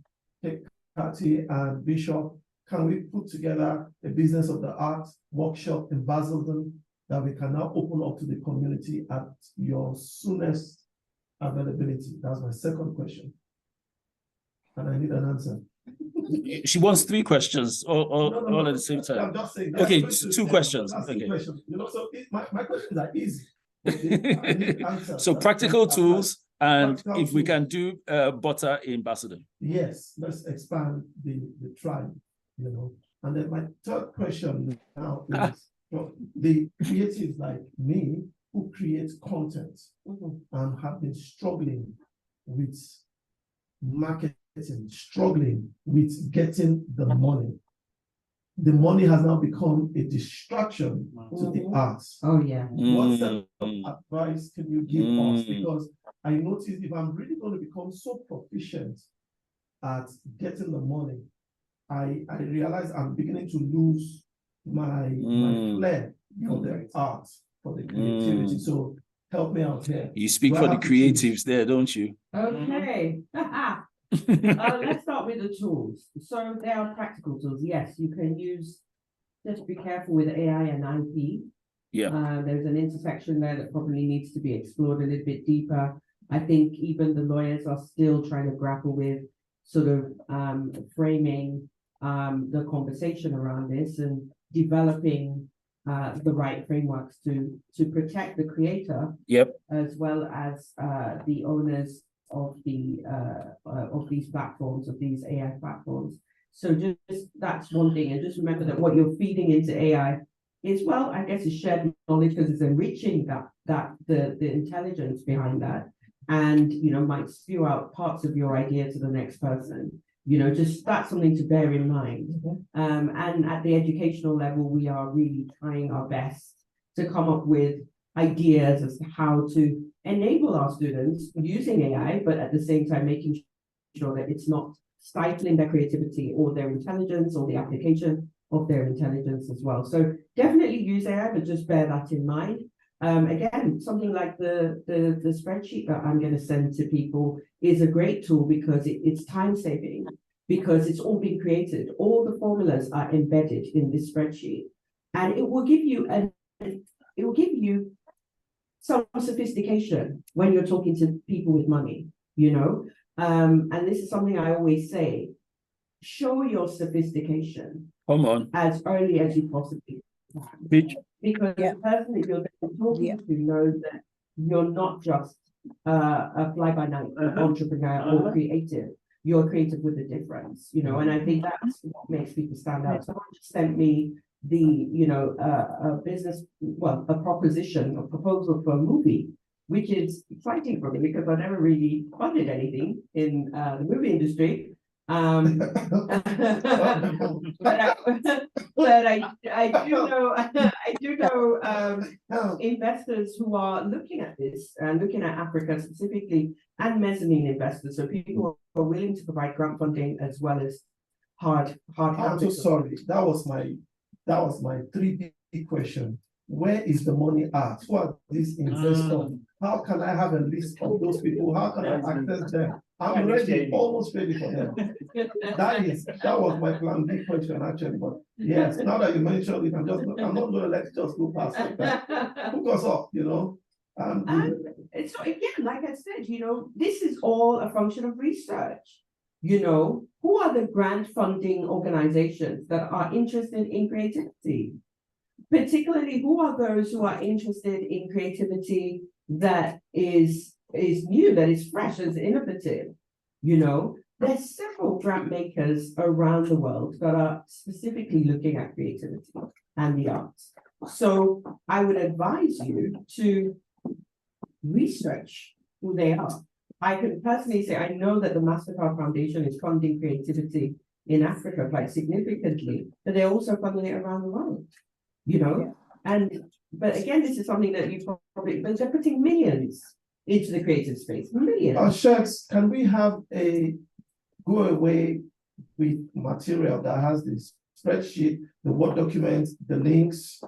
Kati and Bishop. Can we put together a business of the arts workshop in Basildon that we can now open up to the community at your soonest availability? That's my second question. And I need an answer. She wants 3 questions all at the same time. I'm just saying. Okay, 2 questions. Okay. 2 questions. So my questions are easy. I need answers. So practical tools, and Practical if we tools. can do BOTA in Basildon. Yes, let's expand the tribe, And then my third question now is the creatives like me who create content and have been struggling with marketing, struggling with getting the money. The money has now become a distraction to the arts. Oh, yeah. What set of advice can you give us? Because I noticed if I'm really going to become so proficient at getting the money, I realize I'm beginning to lose my flair for the art, for the creativity. So help me out here. You speak for the creatives there, don't you? Okay. Let's start with the tools. So there are practical tools. Yes, you can use, just be careful with AI and IP. Yeah. There's an intersection there that probably needs to be explored a little bit deeper. I think even the lawyers are still trying to grapple with sort of framing the conversation around this and developing the right frameworks to protect the creator, as well as the owners of these platforms, of these AI platforms. So just that's one thing, and just remember that what you're feeding into AI is, well, I guess, is shared knowledge, because it's enriching the intelligence behind that, and might spew out parts of your idea to the next person. Just that's something to bear in mind. And at the educational level, we are really trying our best to come up with ideas as to how to enable our students using AI, but at the same time making sure that it's not stifling their creativity or their intelligence or the application of their intelligence as well. So definitely use AI, but just bear that in mind. Again, something like the spreadsheet that I'm going to send to people is a great tool, because it's time saving, because it's all been created. All the formulas are embedded in this spreadsheet, and it will give you some sophistication when you're talking to people with money, and this is something I always say: show your sophistication. Come on. As early as you possibly can. Because the person that you're talking to knows that you're not just a fly-by-night entrepreneur or creative. You're creative with a difference, and I think that's what makes people stand out. Someone just sent me a business, a proposal for a movie, which is exciting for me because I never really funded anything in the movie industry. But I do know investors who are looking at this and looking at Africa specifically, and mezzanine investors, so people who are willing to provide grant funding as well as hard. I'm so sorry. That was my 3D question. Where is the money at? Who are these investors? How can I have a list of those people? How can I access them? I'm ready, almost ready for them. That was my plan B question actually, but yes, now that you mentioned it, I'm not gonna let it just go past like that. Hook us up, you know? And so again, like I said, you know, this is all a function of research. You know, who are the grant funding organizations that are interested in creativity? Particularly, who are those who are interested in creativity that is new, that is fresh, is innovative? You know, there's several grant makers around the world that are specifically looking at creativity and the arts. So I would advise you to research who they are. I can personally say I know that the MasterCard Foundation is funding creativity in Africa quite significantly, but they're also funding it around the world, you know? But again, this is something that you probably, but they're putting millions into the creative space, millions. Chefs, can we have a go away with material that has this spreadsheet, the Word documents, the links?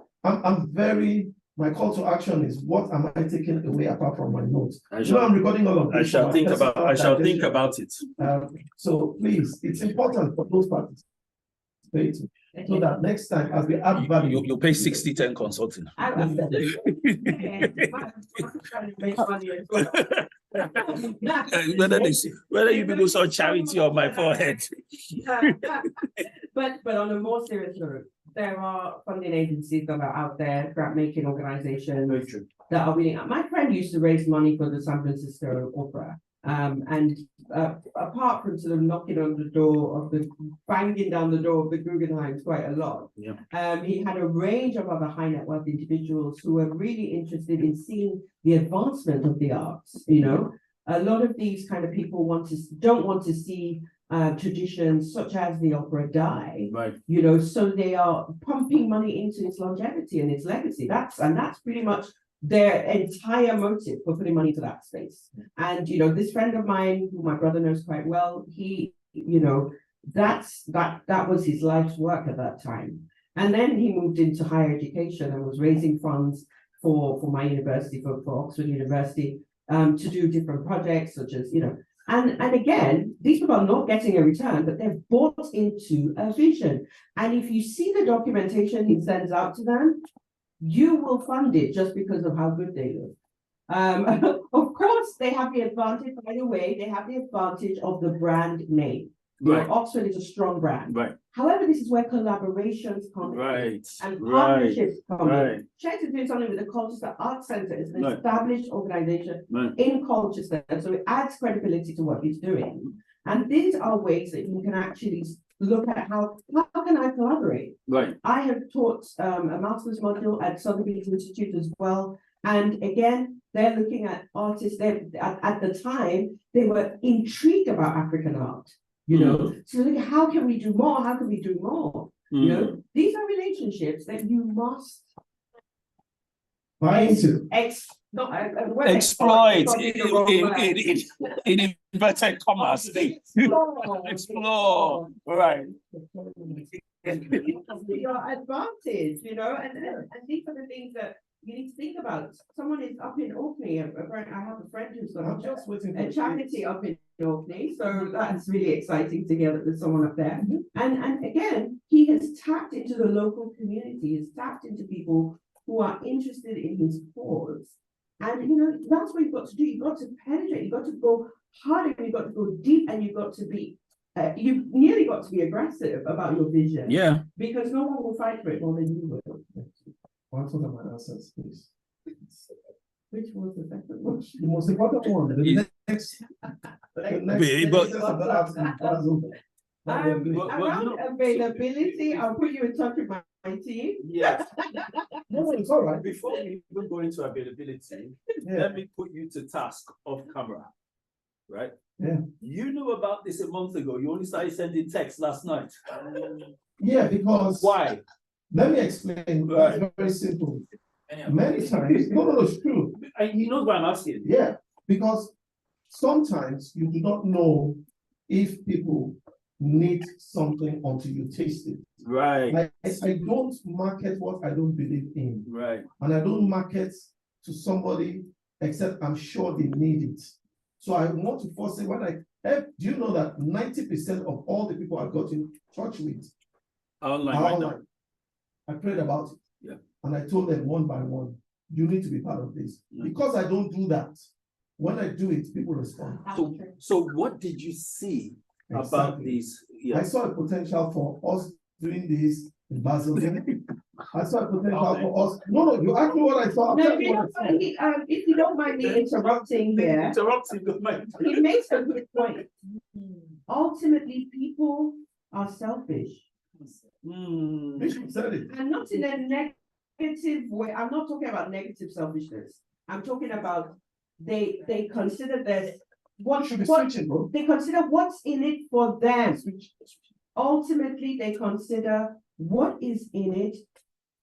My call to action is what am I taking away apart from my notes? I'm recording all of this. I shall think about it. So please, it's important for those parties. So that next time, as we add value, you'll pay 60-10 consulting. Whether you people saw charity on my forehead. But on a more serious note, there are funding agencies that are out there, grant making organizations that are willing. My friend used to raise money for the San Francisco Opera. Apart from sort of knocking on the door of banging down the door of the Guggenheims quite a lot, he had a range of other high net worth individuals who were really interested in seeing the advancement of the arts. You know, a lot of these kind of people don't want to see traditions such as the opera die, right? You know, so they are pumping money into its longevity and its legacy. That's pretty much their entire motive for putting money to that space. And you know, this friend of mine, who my brother knows quite well, he, you know, that was his life's work at that time. And then he moved into higher education and was raising funds for my university, for Oxford University, to do different projects, such as, you know, and again, these people are not getting a return, but they've bought into a vision. And if you see the documentation he sends out to them, you will fund it just because of how good they look. Of course, they have the advantage, by the way, they have the advantage of the brand name. Right. You know, Oxford is a strong brand. Right. However, this is where collaborations come in. And partnerships come in. Chester doing something with the Colchester Arts Centre. Is an established organization in Colchester, so it adds credibility to what he's doing. And these are ways that you can actually look at how can I collaborate? Right. I have taught a master's module at Sotheby's Institute as well. And again, they're looking at artists. At the time, they were intrigued about African art. You know, so look at how can we do more? How can we do more? You know, these are relationships that you must buy into. Exploit in inverted commas. Explore. Right. Your advantage, you know, and these are the things that you need to think about. Someone is up in Orkney. I have a friend who's got a charity up in Orkney, so that's really exciting to get with someone up there. And again, he has tapped into the local community. He's tapped into people who are interested in his cause. And you know, that's what you've got to do. You've got to penetrate. You've got to go harder. You've got to go deep, and you've got to be. You've nearly got to be aggressive about your vision. Yeah. Because no one will fight for it more than you will. One of my answers, please. Which was the second one? The most important one. The next. Around availability, I'll put you in touch with my team. Yes. No, it's all right. Before we even go into availability, let me put you to task off camera. Right? Yeah. You knew about this a month ago. You only started sending texts last night. Yeah, because why? Let me explain. Right. That's very simple. Many times, no, it's true. And you know what I'm asking. Yeah, because sometimes you do not know if people need something until you taste it. Right. I don't market what I don't believe in. Right. And I don't market to somebody except I'm sure they need it. So I want to first say, do you know that 90% of all the people I got in touch with Online are right now. online? I prayed about it. Yeah. And I told them one by one, you need to be part of this. Yeah. Because I don't do that, when I do it, people respond. So what did you see about Exactly. this? I Yes. saw a potential for us doing this in Basildon. I saw a potential for us. No, you asked me what I saw. No, if you don't mind me interrupting here, Interrupting the mind. he makes a good point. Ultimately, people are selfish. Bishop said it. And not in a negative way. I'm not talking about negative selfishness. I'm talking about they consider this What should be switching, bro? they consider what's in it for them. Ultimately, they consider what is in it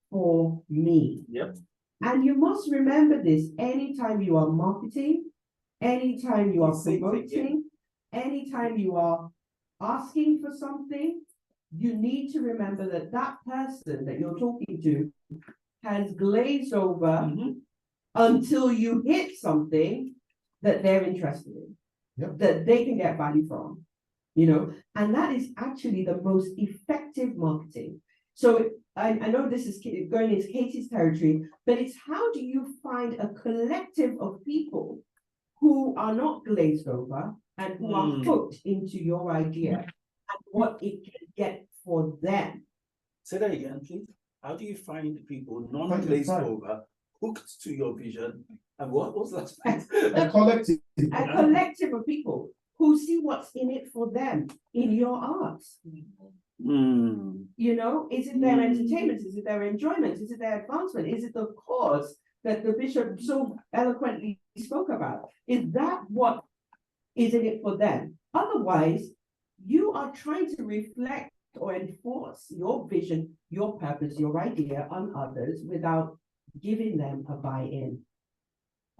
for me. Yep. And you must remember this anytime you are marketing, anytime you are promoting, anytime you are asking for something, you need to remember that that person that you're talking to has glazed over until you hit something that they're interested in, that they can get value from, and that is actually the most effective marketing. So I know this is going into Katie's territory, but it's how do you find a collective of people who are not glazed over and who are hooked into your idea and what it can get for them. Say that again, please. How do you find people non-glazed over, hooked to your vision? And what was that? A collective. A collective of people who see what's in it for them in your art. Is it their entertainment? Is it their enjoyment? Is it their advancement? Is it the cause that the bishop so eloquently spoke about? Is that what is in it for them? Otherwise, you are trying to reflect or enforce your vision, your purpose, your idea on others without giving them a buy-in.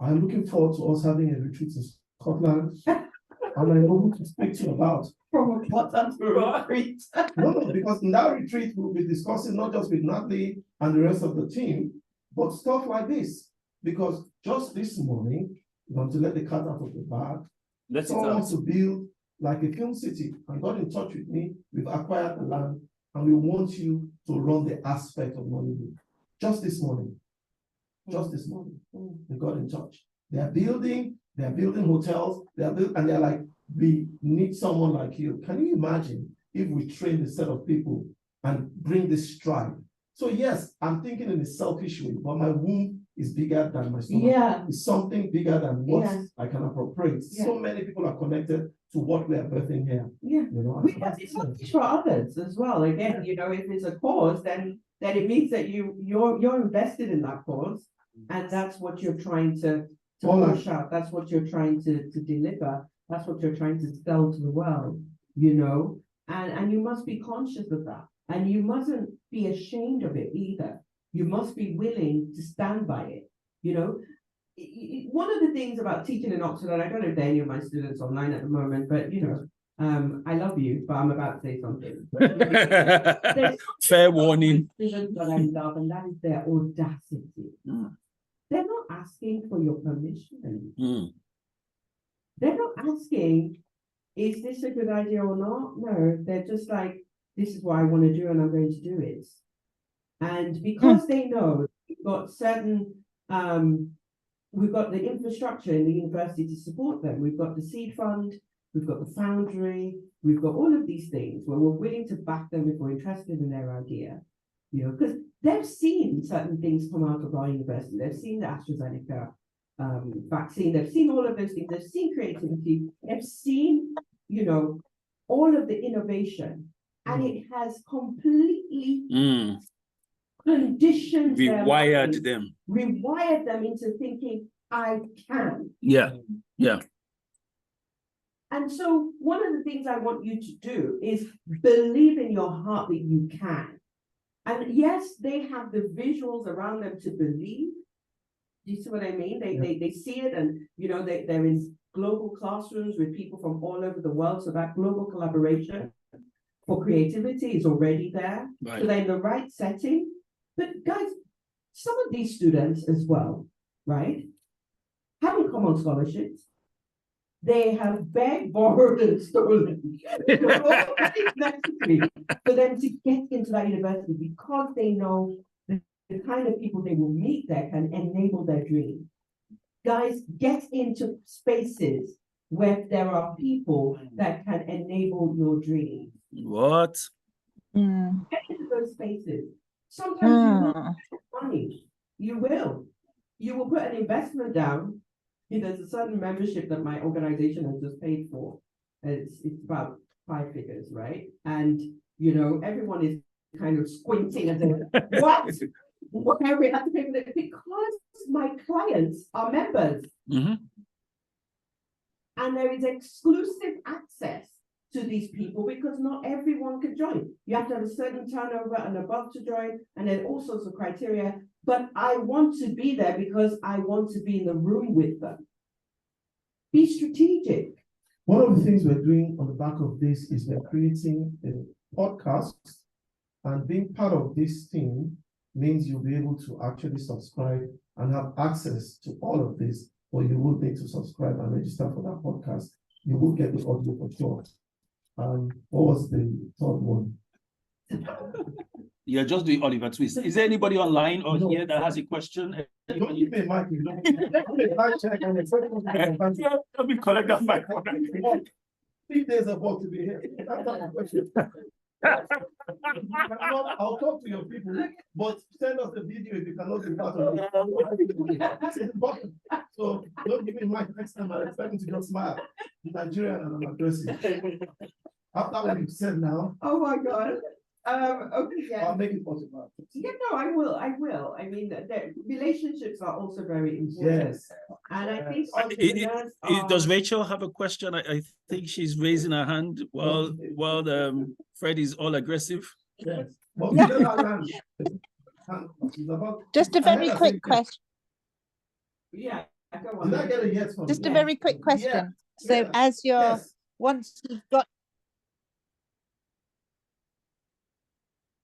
I'm looking forward to us having a retreat in Scotland. And I know who to speak to about. From a BOTA to a retreat. No, because in that retreat, we'll be discussing not just with Natalie and the rest of the team, but stuff like this. Because just this morning, we want to let the cat out of the bag. Someone wants to build like a film city and got in touch with me. We've acquired the land and we want you to run the aspect of Nollywood. Just this morning. They got in touch. They're building hotels, and they're like, we need someone like you. Can you imagine if we train a set of people and bring this tribe? So yes, I'm thinking in a selfish way, but my womb is bigger than my stomach. Yeah. It's something bigger than what I can appropriate. Yeah. So many people are connected to what we are birthing here. Yeah. It's selfish for others as well. Again, if it's a cause, then it means that you're invested in that cause. And that's what you're trying to push out. That's what you're trying to deliver. That's what you're trying to sell to the world, and you must be conscious of that. And you mustn't be ashamed of it either. You must be willing to stand by it. One of the things about teaching in Oxford, and I don't know if there are any of my students online at the moment, but I love you, but I'm about to say something. Fair warning. Students that I love, and that is their audacity. They're not asking for your permission. They're not asking, is this a good idea or not? No, they're just like, this is what I want to do and I'm going to do it. And because they know we've got we've got the infrastructure in the university to support them. We've got the seed fund, we've got the foundry, we've got all of these things where we're willing to back them if we're interested in their idea. Because they've seen certain things come out of our university. They've seen the AstraZeneca vaccine. They've seen all of those things. They've seen creativity. They've seen, all of the innovation. And it has completely conditioned rewired them into thinking, I can. Yeah. And so one of the things I want you to do is believe in your heart that you can. And yes, they have the visuals around them to believe. Do you see what I mean? They see it, and they're in global classrooms with people from all over the world. So that global collaboration for creativity is already there. Right. So they're in the right setting. But guys, some of these students as well, right, haven't come on scholarships. They have begged, borrowed, and stolen. All that is necessary for them to get into that university because they know the kind of people they will meet there can enable their dream. Guys, get into spaces where there are people that can enable your dream. What? Get into those spaces. Sometimes you will get money. You will. You will put an investment down. There's a certain membership that my organization has just paid for. It's about 5 figures, right? And you know, everyone is kind of squinting and saying, what? What have we had to pay for that? Because my clients are members. And there is exclusive access to these people because not everyone can join. You have to have a certain turnover and above to join, and then all sorts of criteria. But I want to be there because I want to be in the room with them. Be strategic. One of the things we're doing on the back of this is we're creating a podcast, and being part of this team means you'll be able to actually subscribe and have access to all of this, but you will need to subscribe and register for that podcast. You will get the audio for sure. What was the third one? You're just doing Oliver Twist. Is there anybody online or here that has a question? Don't give me a mic. You don't. Let me collect that mic. 3 days about to be here. That's not a question. I'll talk to your people, but send us the video if you cannot be part of it. So don't give me my next time. I'm expecting to just smile. I'm Nigerian and I'm aggressive. After what you've said now. Oh my God. Okay, yeah. I'll make it possible. Yeah, no, I will. I mean, the relationships are also very important. Yes. And I think entrepreneurs does Rachel have a question? I think she's raising her hand while Fred is all aggressive. Yes. But we don't have hand. Just a very quick question. Yeah. Did I get a yes from Just you? a very quick question. Yeah. So Yeah. as you're, Yes. once you've got,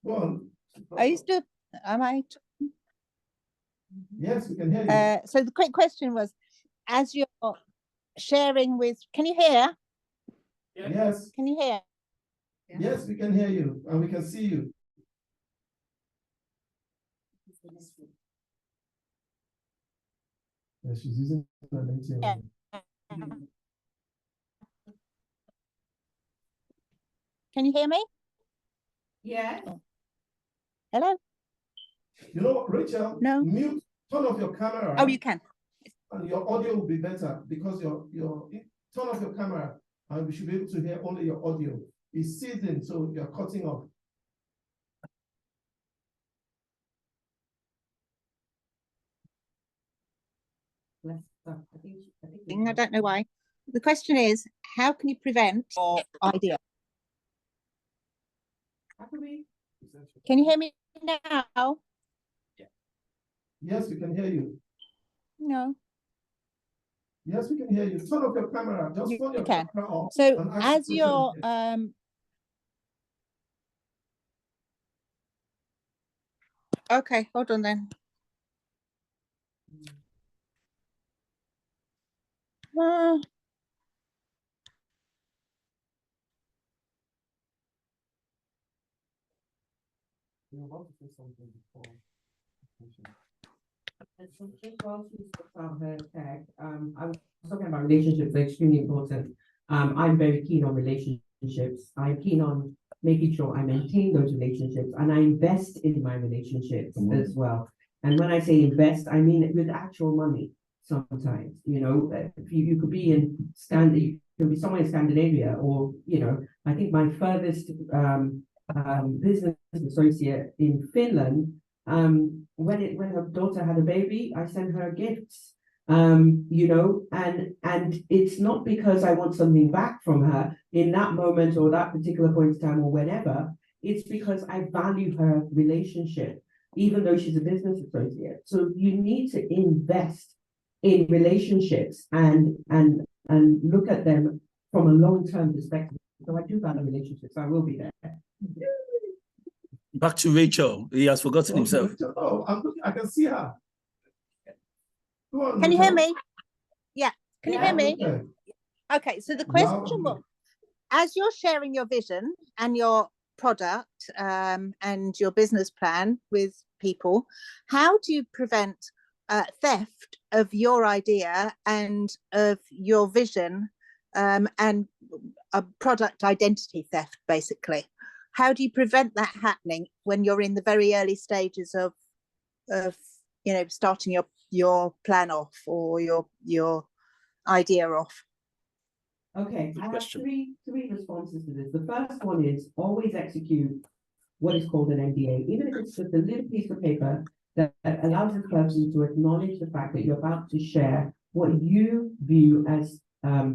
Go on. are you still, am I? Yes, we can hear you. So the quick question was, as you're sharing with, can you hear? Yes. Can you hear? Yes, we can hear you and we can see you. Yeah, she's using the LinkedIn. Yeah. Can you hear me? Yeah. Hello? You know what, Rachel? No. Mute, turn off your camera. Oh, you can. And your audio will be better because your turn off your camera and we should be able to hear only your audio. It's seasoned, so you're cutting off. I don't know why. The question is, how can you prevent your idea? Can you hear me now? Yes, we can hear you. No. Yes, we can hear you. Turn off your camera. Just You turn your can. camera off. So and ask as the you're question. okay, hold on then. You're about to say something before. And so just while she spoke about her tag, I was talking about relationships, they're extremely important. I'm very keen on relationships. I'm keen on making sure I maintain those relationships and I invest in my relationships as well. And when I say invest, I mean it with actual money sometimes. You know, you could be in you could be somewhere in Scandinavia, or, you know, I think my furthest business associate in Finland, when her daughter had a baby, I sent her gifts, you know, and it's not because I want something back from her in that moment or that particular point in time or whenever. It's because I value her relationship, even though she's a business associate. So you need to invest in relationships and look at them from a long-term perspective. So I do value relationships. I will be there. Back to Rachel. He has forgotten himself. Oh, I can see her. Go on, Can you hear Rachel. me? Yeah. Can you hear me? Okay. Okay, so the question Now- was, as you're sharing your vision and your product and your business plan with people, how do you prevent theft of your idea and of your vision and a product identity theft, basically? How do you prevent that happening when you're in the very early stages of starting your plan off or your idea off? Okay, Good I have question. three responses to this. The first one is always execute what is called an NDA, even if it's just a little piece of paper that allows the person to acknowledge the fact that you're about to share what you view as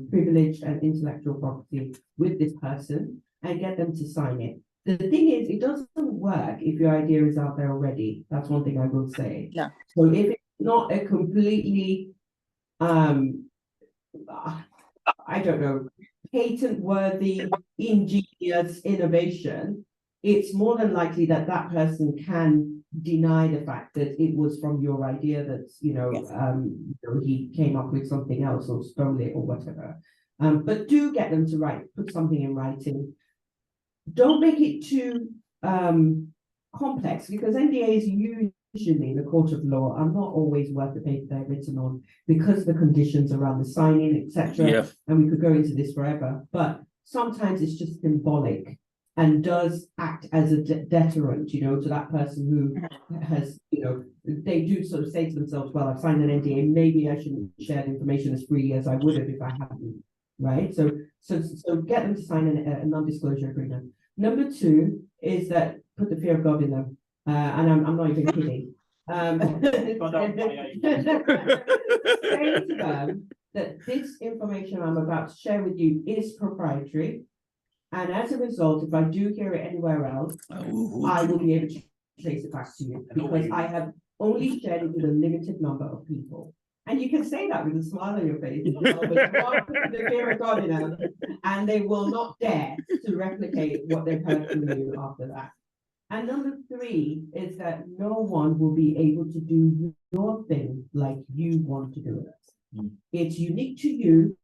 privileged and intellectual property with this person and get them to sign it. The thing is, it doesn't work if your idea is out there already. That's one thing I will say. Yeah. So if it's not a completely I don't know, patent-worthy, ingenious innovation, it's more than likely that that person can deny the fact that it was from your idea that, he came up with something else or stole it or whatever. But do get them to put something in writing. Don't make it too complex, because NDAs usually in the court of law are not always worth the paper they're written on, because the conditions around the signing, etc. Yeah. And we could go into this forever, but sometimes it's just symbolic and does act as a deterrent, to that person who has, they do sort of say to themselves, well, I've signed an NDA, maybe I shouldn't share the information as freely as I would have if I hadn't, right? So get them to sign a non-disclosure agreement. Number two is that put the fear of God in them. And I'm not even kidding. Say to them that this information I'm about to share with you is proprietary. And as a result, if I do hear it anywhere else, I will be able to trace it back to you, because I have only shared it with a limited number of people. And you can say that with a smile on your face, but you can't put the fear of God in them, and they will not dare to replicate what they've heard from you after that. And number three is that no one will be able to do your thing like you want to do it. It's unique to you.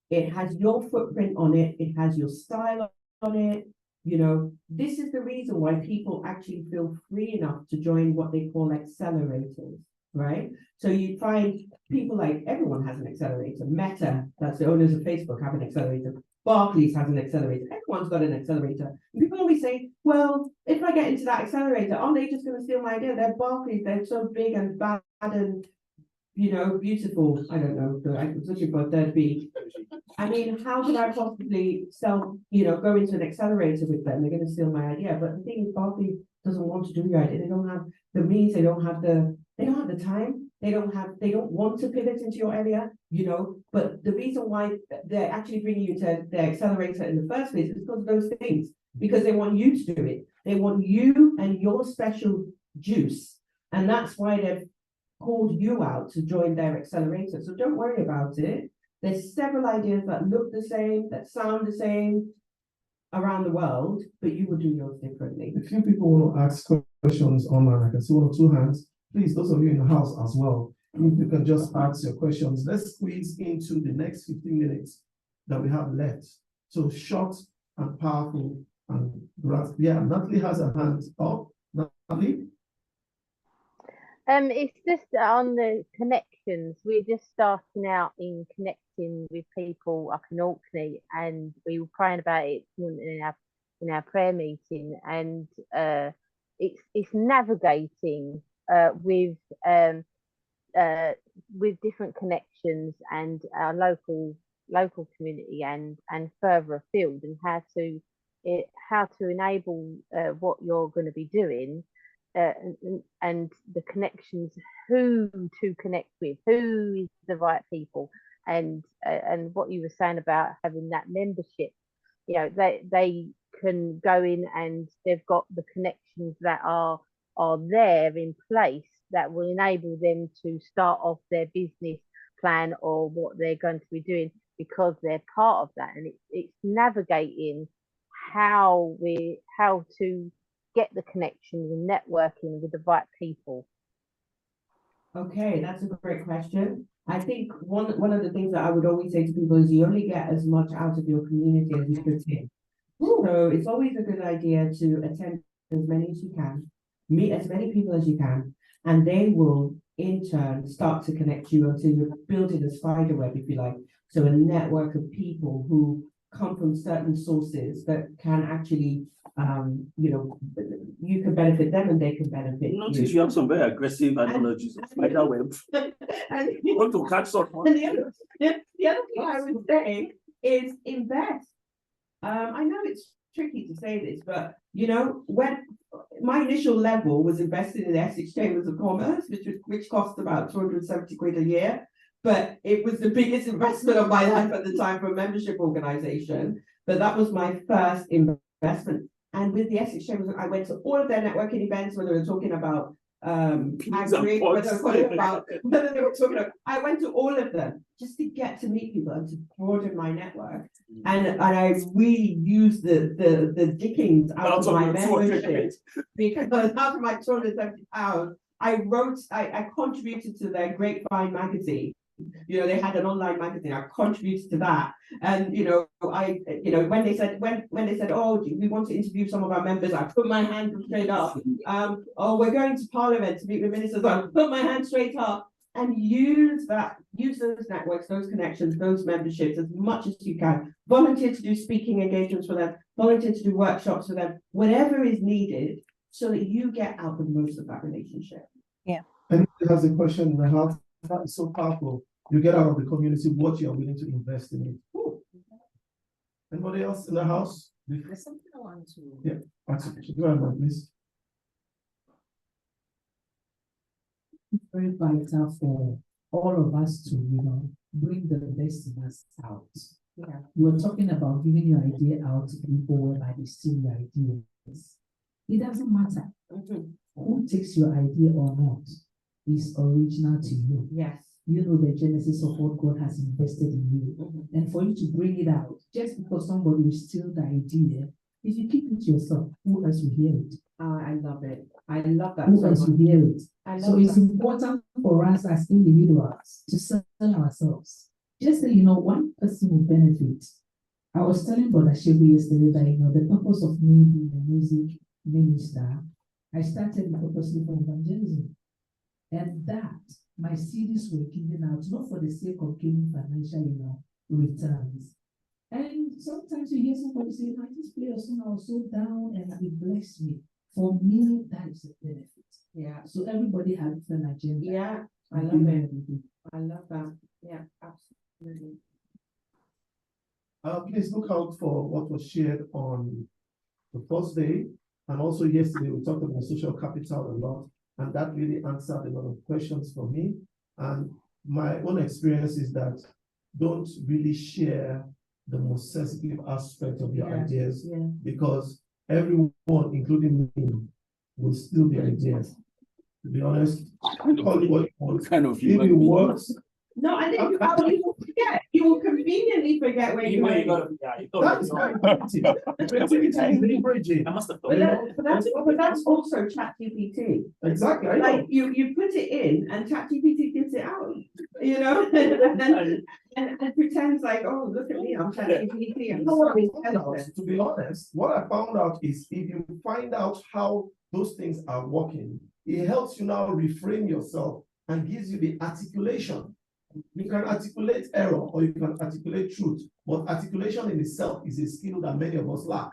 It has your footprint on it. It has your style on it. This is the reason why people actually feel free enough to join what they call accelerators, right? So you find people like, everyone has an accelerator. Meta, that's the owners of Facebook, have an accelerator. Barclays has an accelerator. Everyone's got an accelerator. People always say, well, if I get into that accelerator, aren't they just going to steal my idea? They're Barclays. They're so big and bad and, beautiful. I don't know. I was looking for a third B. I mean, how could I possibly go into an accelerator with them? They're going to steal my idea. But the thing is, Barclays doesn't want to do your idea. They don't have the means. They don't have the time. They don't want to pivot into your area, but the reason why they're actually bringing you to the accelerator in the first place is because of those things, because they want you to do it. They want you and your special juice. And that's why they've called you out to join their accelerator. So don't worry about it. There's several ideas that look the same, that sound the same around the world, but you will do yours differently. A few people want to ask questions online. I can see 1 or 2 hands. Please, those of you in the house as well, if you can just ask your questions. Let's squeeze into the next 15 minutes that we have left. So short and powerful and yeah, Natalie has her hand up. Natalie? It's just on the connections. We're just starting out in connecting with people up in Orkney, and we were praying about it in our prayer meeting, and it's navigating with different connections and our local community and further afield, and how to enable what you're going to be doing. And the connections, who to connect with, who is the right people, and what you were saying about having that membership, they can go in and they've got the connections that are there in place that will enable them to start off their business plan or what they're going to be doing, because they're part of that. And it's navigating how to get the connections and networking with the right people. Okay, that's a great question. I think one of the things that I would always say to people is you only get as much out of your community as you put in. So it's always a good idea to attend as many as you can, meet as many people as you can, and they will in turn start to connect you until you're building a spider web, if you like. So a network of people who come from certain sources that can actually, you can benefit them and they can benefit Notice you have some very aggressive analogies of spider web. You want to catch someone. And the other thing I would say is invest. I know it's tricky to say this, but when my initial level was invested in the Essex Chambers of Commerce, which cost about 270 quid a year, but it was the biggest investment of my life at the time for a membership organization. But that was my first investment. And with the Essex Chambers, I went to all of their networking events when they were talking about agri, whether they were talking about, I went to all of them just to get to meet people and to broaden my network. And I really used the dickings out of my membership, because out of my £270, I contributed to their Grapevine magazine. They had an online magazine. I contributed to that, and when they said, oh, we want to interview some of our members, I put my hand straight up. Oh, we're going to Parliament to meet with ministers. I put my hand straight up and use those networks, those connections, those memberships as much as you can. Volunteer to do speaking engagements for them. Volunteer to do workshops for them. Whatever is needed, so that you get out the most of that relationship. Yeah. And it has a question in the heart. That is so powerful. You get out of the community what you are willing to invest in it. Ooh. Anybody else in the house? There's something I want to. Yeah, absolutely. Go ahead, please. It's very vital for all of us to, bring the best in us out. Yeah. You were talking about giving your idea out to people whereby they steal your ideas. It doesn't matter who takes your idea or not. Is original to you. Yes. You know the genesis of what God has invested in you. And for you to bring it out, just because somebody will steal the idea, if you keep it yourself, who else will hear it? I love it. I love that. Who else will hear it? So it's that. important for us as individuals to sell ourselves. Just so one person will benefit. I was telling Brother Shebu yesterday that the purpose of me being a music minister, I started purposely for evangelism. And that my CDs were given out not for the sake of gaining financial, returns. And sometimes you hear somebody say, I just play a song, I was so down and it blessed me. For me, that is a benefit. Yeah. So everybody has a different agenda. Yeah, I love it. I love that. Yeah, absolutely. Please look out for what was shared on the first day, and also yesterday we talked about social capital a lot. And that really answered a lot of questions for me. And my own experience is that don't really share the most sensitive aspect of your ideas, because everyone, including me, will steal the ideas. To be honest, call it what you want. If it works. No, I think you will forget. You will conveniently forget where you are. That's my creativity. I must have But that's also ChatGPT. Exactly. Like you put it in and ChatGPT gives it out, and pretends like, oh, look at me, I'm ChatGPT. To be honest, what I found out is if you find out how those things are working, it helps you now reframe yourself and gives you the articulation. You can articulate error or you can articulate truth, but articulation in itself is a skill that many of us lack.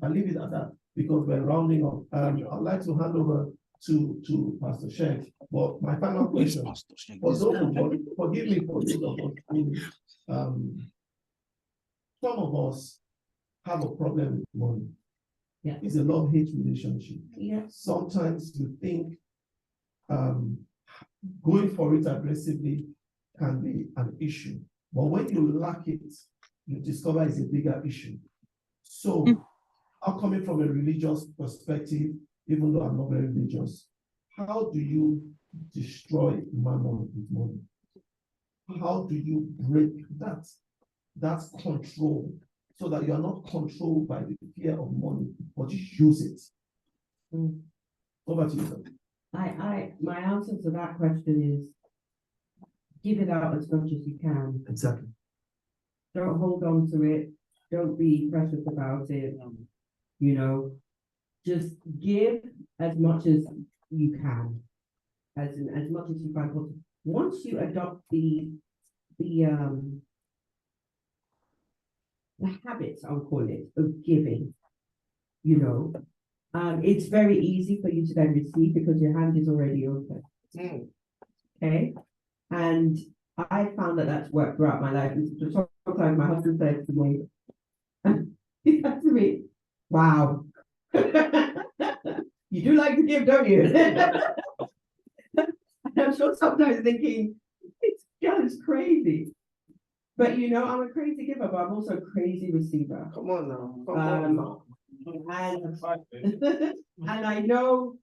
I'll leave it at that because we're rounding up. I'd like to hand over to Pastor Shank. But my final question, forgive me for those of us who, some of us have a problem with money. Yeah. It's a love-hate relationship. Yeah. Sometimes you think going for it aggressively can be an issue. But when you lack it, you discover it's a bigger issue. So I'm coming from a religious perspective, even though I'm not very religious. How do you destroy mammon with money? How do you break that control so that you are not controlled by the fear of money, but you use it? Over to you, sir. My answer to that question is give it out as much as you can. Exactly. Don't hold on to it. Don't be precious about it. You know, just give as much as you can, as much as you can. Once you adopt the habit, I'll call it, of giving, you know, it's very easy for you to then receive because your hand is already open. Okay, and I found that that's worked throughout my life. Sometimes my husband said to me, he said to me, "Wow, you do like to give, don't you?" And I'm sure sometimes thinking, "This girl is crazy." But you know, I'm a crazy giver, but I'm also a crazy receiver. Come on now. Come on now. And I know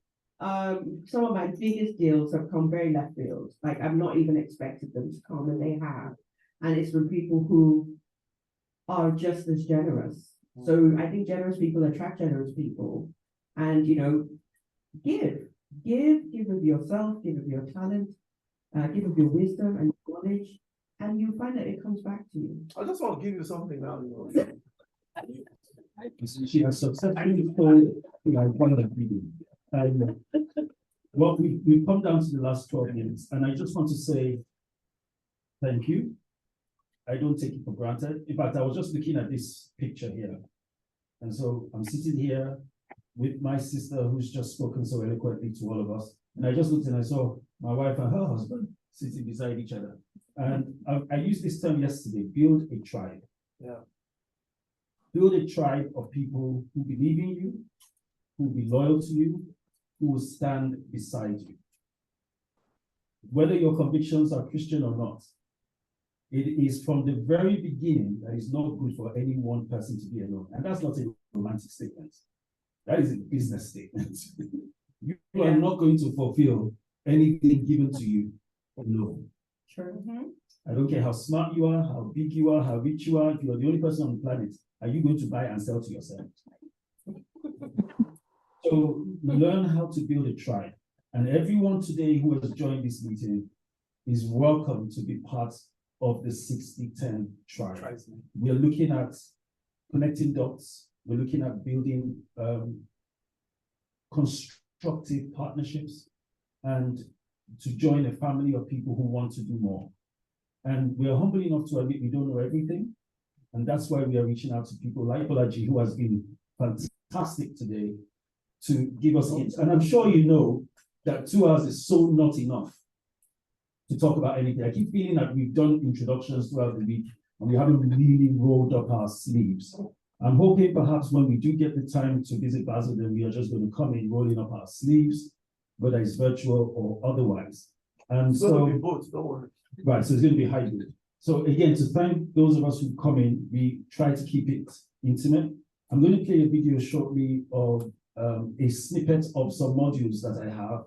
some of my biggest deals have come very left field. Like I've not even expected them to come, and they have. And it's from people who are just as generous. So I think generous people attract generous people. And you know, give of yourself, give of your talent, give of your wisdom and knowledge, and you'll find that it comes back to you. I just want to give you something now. She has successfully told like one of the video. And well, we've come down to the last 12 minutes, and I just want to say thank you. I don't take it for granted. In fact, I was just looking at this picture here. And so I'm sitting here with my sister who's just spoken so eloquently to all of us. And I just looked and I saw my wife and her husband sitting beside each other. And I used this term yesterday, build a tribe. Yeah. Build a tribe of people who believe in you, who will be loyal to you, who will stand beside you. Whether your convictions are Christian or not, it is from the very beginning that it's not good for any one person to be alone. And that's not a romantic statement. That is a business statement. You are not going to fulfill anything given to you alone. Sure. I don't care how smart you are, how big you are, how rich you are. If you are the only person on the planet, are you going to buy and sell to yourself? So learn how to build a tribe. And everyone today who has joined this meeting is welcome to be part of the 60-10 tribe. We are looking at connecting dots. We're looking at building constructive partnerships and to join a family of people who want to do more. And we are humble enough to admit we don't know everything. And that's why we are reaching out to people like Bolaji, who has been fantastic today, to give us hints. And I'm sure you know that 2 hours is so not enough to talk about anything. I keep feeling that we've done introductions throughout the week and we haven't really rolled up our sleeves. I'm hoping perhaps when we do get the time to visit Basildon, we are just going to come in rolling up our sleeves, whether it's virtual or otherwise. And It's going to be both, don't worry. Right, so it's going to be hybrid. So again, to thank those of us who come in, we try to keep it intimate. I'm going to play a video shortly of a snippet of some modules that I have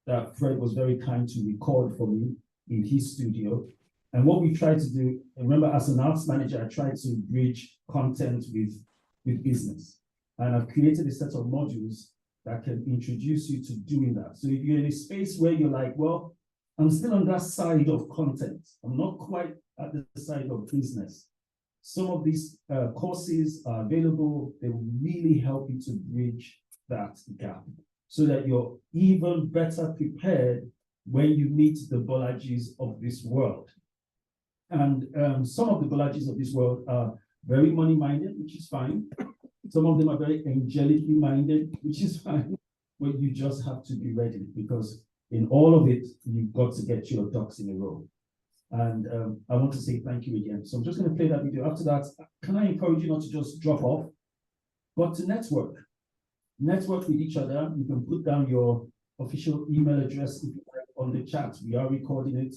that Fred was very kind to record for me in his studio. And what we try to do, remember, as an arts manager, I try to bridge content with business. And I've created a set of modules that can introduce you to doing that. So if you're in a space where you're like, well, I'm still on that side of content, I'm not quite at the side of business, some of these courses are available. They will really help you to bridge that gap so that you're even better prepared when you meet the Bolajis of this world. And some of the Bolajis of this world are very money-minded, which is fine. Some of them are very angelically minded, which is fine. But you just have to be ready, because in all of it, you've got to get your ducks in a row. And I want to say thank you again. So I'm just going to play that video. After that, can I encourage you not to just drop off, but to network. Network with each other. You can put down your official email address on the chat. We are recording it.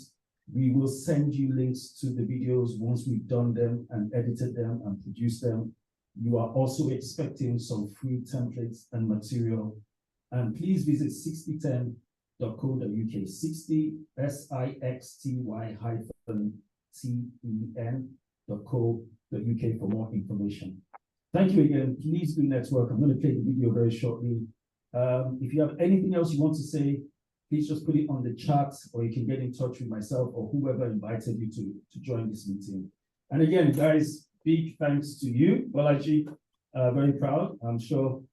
We will send you links to the videos once we've done them and edited them and produced them. You are also expecting some free templates and material. And please visit 60ten.co.uk, 60 SIXTY-TEN.co.uk for more information. Thank you again. Please do network. I'm going to play the video very shortly. If you have anything else you want to say, please just put it on the chat, or you can get in touch with myself or whoever invited you to join this meeting. And again, guys, big thanks to you, Bolaji. Very proud. I'm sure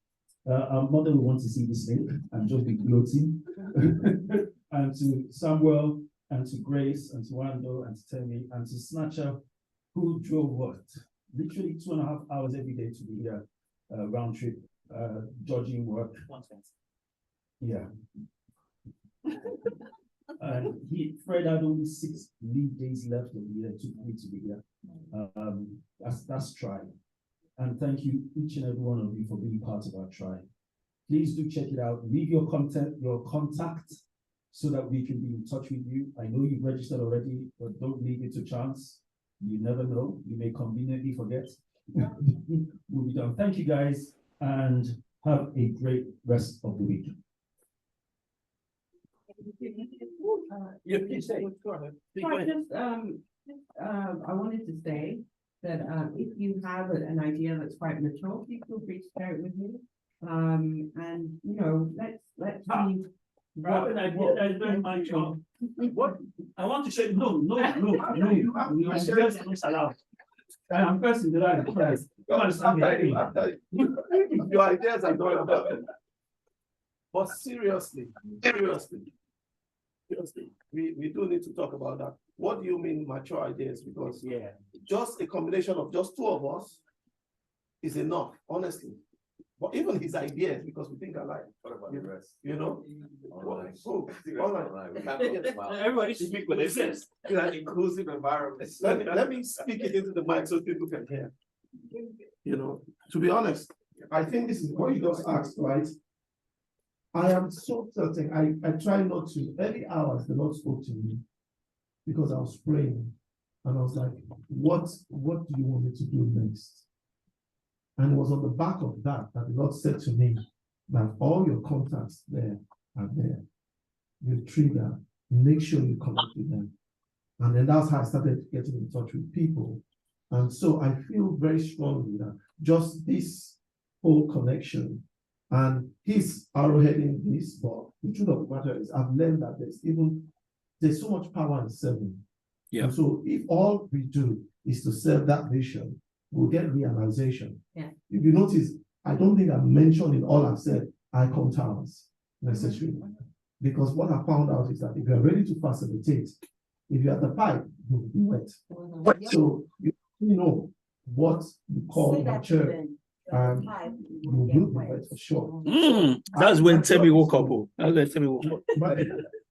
our mother will want to see this link and just be gloating. And to Samuel, and to Grace, and to Wando, and to Temi, and to Snatcher, who drove what? Literally 2.5 hours every day to be here, round trip, judging work. 120. Yeah. And Fred had only 6 leave days left of the year to be here. That's trying. And thank you, each and every one of you, for being part of our tribe. Please do check it out. Leave your contact, so that we can be in touch with you. I know you've registered already, but don't leave it to chance. You never know. You may conveniently forget. We'll be done. Thank you, guys, and have a great rest of the week. I wanted to say that if you have an idea that's quite mature, please feel free to share it with me. And you know, let's see. What I want to say no. You are serious and not allowed. I am first in the line. Come on, stand here. Your ideas are not about it. But seriously, we do need to talk about that. What do you mean mature ideas? Because just a combination of just 2 of us is enough, honestly. But even his ideas, because we think alike. What about the rest? You know? Everybody should speak what they say. An inclusive environment. Let me speak it into the mic so people can hear. You know, to be honest, I think this is what you just asked, right? I am so certain. I try not to. Early hours, the Lord spoke to me because I was praying, and I was like, what do you want me to do next? And it was on the back of that the Lord said to me that all your contacts there are there. You trigger, make sure you connect with them. And then that's how I started getting in touch with people. And so I feel very strongly that just this whole connection, and he's arrowheading this, but the truth of the matter is I've learned that there's so much power in serving. Yeah. And so if all we do is to serve that vision, we'll get realization. Yeah. If you notice, I don't think I've mentioned in all I've said icon towers necessarily. Because what I found out is that if you're ready to facilitate, if you're at the pipe, you'll be wet. So you know what you call mature, and you will be wet for sure. That's when Temi woke up. That's when Temi woke up.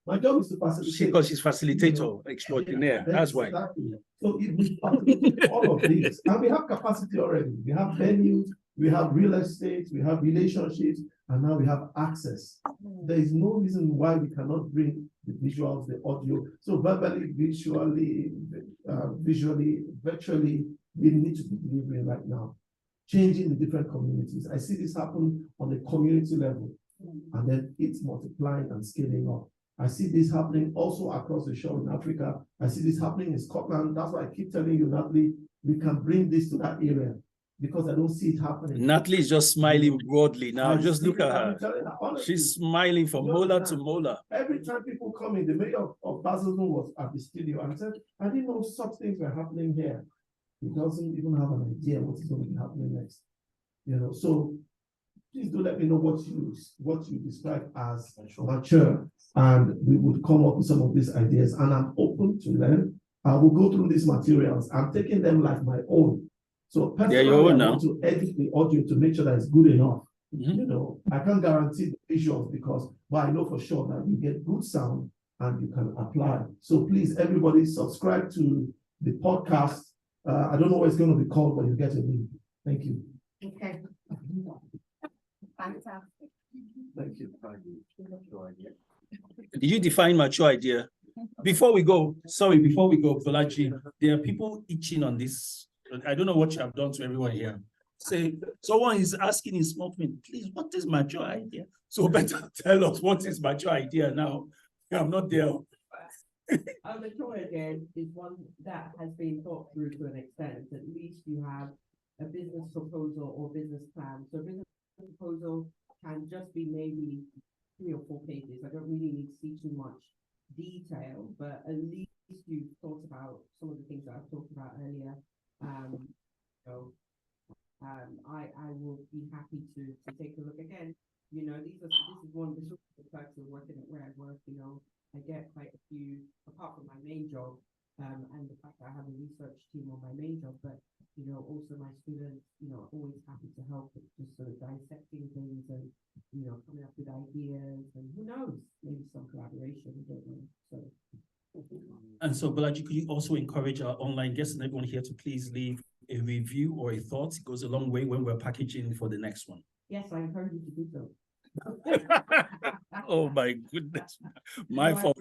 My job is to facilitate. Because she's facilitator extraordinaire. That's why. Exactly. So if we facilitate all of these, and we have capacity already. We have venues, we have real estate, we have relationships, and now we have access. There is no reason why we cannot bring the visuals, the audio. So verbally, visually, virtually, we need to be delivering right now. Changing the different communities. I see this happen on the community level, and then it's multiplying and scaling up. I see this happening also across the shore in Africa. I see this happening in Scotland. That's why I keep telling you, Natalie, we can bring this to that area because I don't see it happening. Natalie is just smiling broadly now. Just look at her. Honestly, She's smiling from molar to molar. Every time people come in, the mayor of Basildon was at the studio and said, I didn't know such things were happening here. He doesn't even have an idea what is going to be happening next. You know, so please do let me know what you describe as mature, and we would come up with some of these ideas. And I'm open to learn. I will go through these materials. I'm taking them like my own. So personally, I want to edit the audio to make sure that it's good enough. You know, I can't guarantee the visuals but I know for sure that you get good sound and you can apply. So please, everybody, subscribe to the podcast. I don't know what it's going to be called, but you get a link. Thank you. Okay. Fantastic. Thank you. Did you define mature idea? Before we go, Bolaji, there are people itching on this. I don't know what you have done to everyone here. Say, someone is asking in small print, please, what is mature idea? So better tell us what is mature idea now. I'm not there. A mature idea is one that has been thought through to an extent. At least you have a business proposal or business plan. So business proposal can just be maybe 3 or 4 pages. I don't really need to see too much detail, but at least you've thought about some of the things that I've talked about earlier. So I will be happy to take a look again. You know, this is one of the perks of working at where I work. You know, I get quite a few, apart from my main job, and the fact that I have a research team on my main job, but you know, also my students, you know, are always happy to help with just sort of dissecting things and, you know, coming up with ideas, and who knows, maybe some collaboration, I don't know. So. And so, Balaji, could you also encourage our online guests and everyone here to please leave a review or a thought? It goes a long way when we're packaging for the next one. Yes, I encourage you to do so. Oh my goodness, my fault.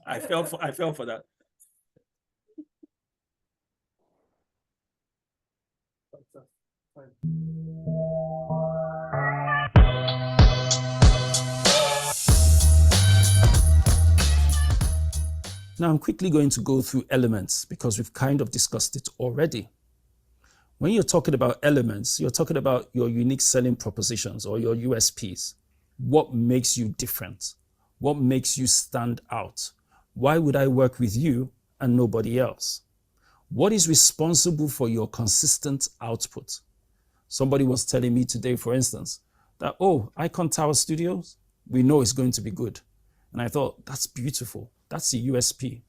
I fell for that. Now I'm quickly going to go through elements because we've kind of discussed it already. When you're talking about elements, you're talking about your unique selling propositions or your USPs. What makes you different? What makes you stand out? Why would I work with you and nobody else? What is responsible for your consistent output? Somebody was telling me today, for instance, that, oh, Icon Tower Studios, we know it's going to be good. And I thought, that's beautiful. That's a USP.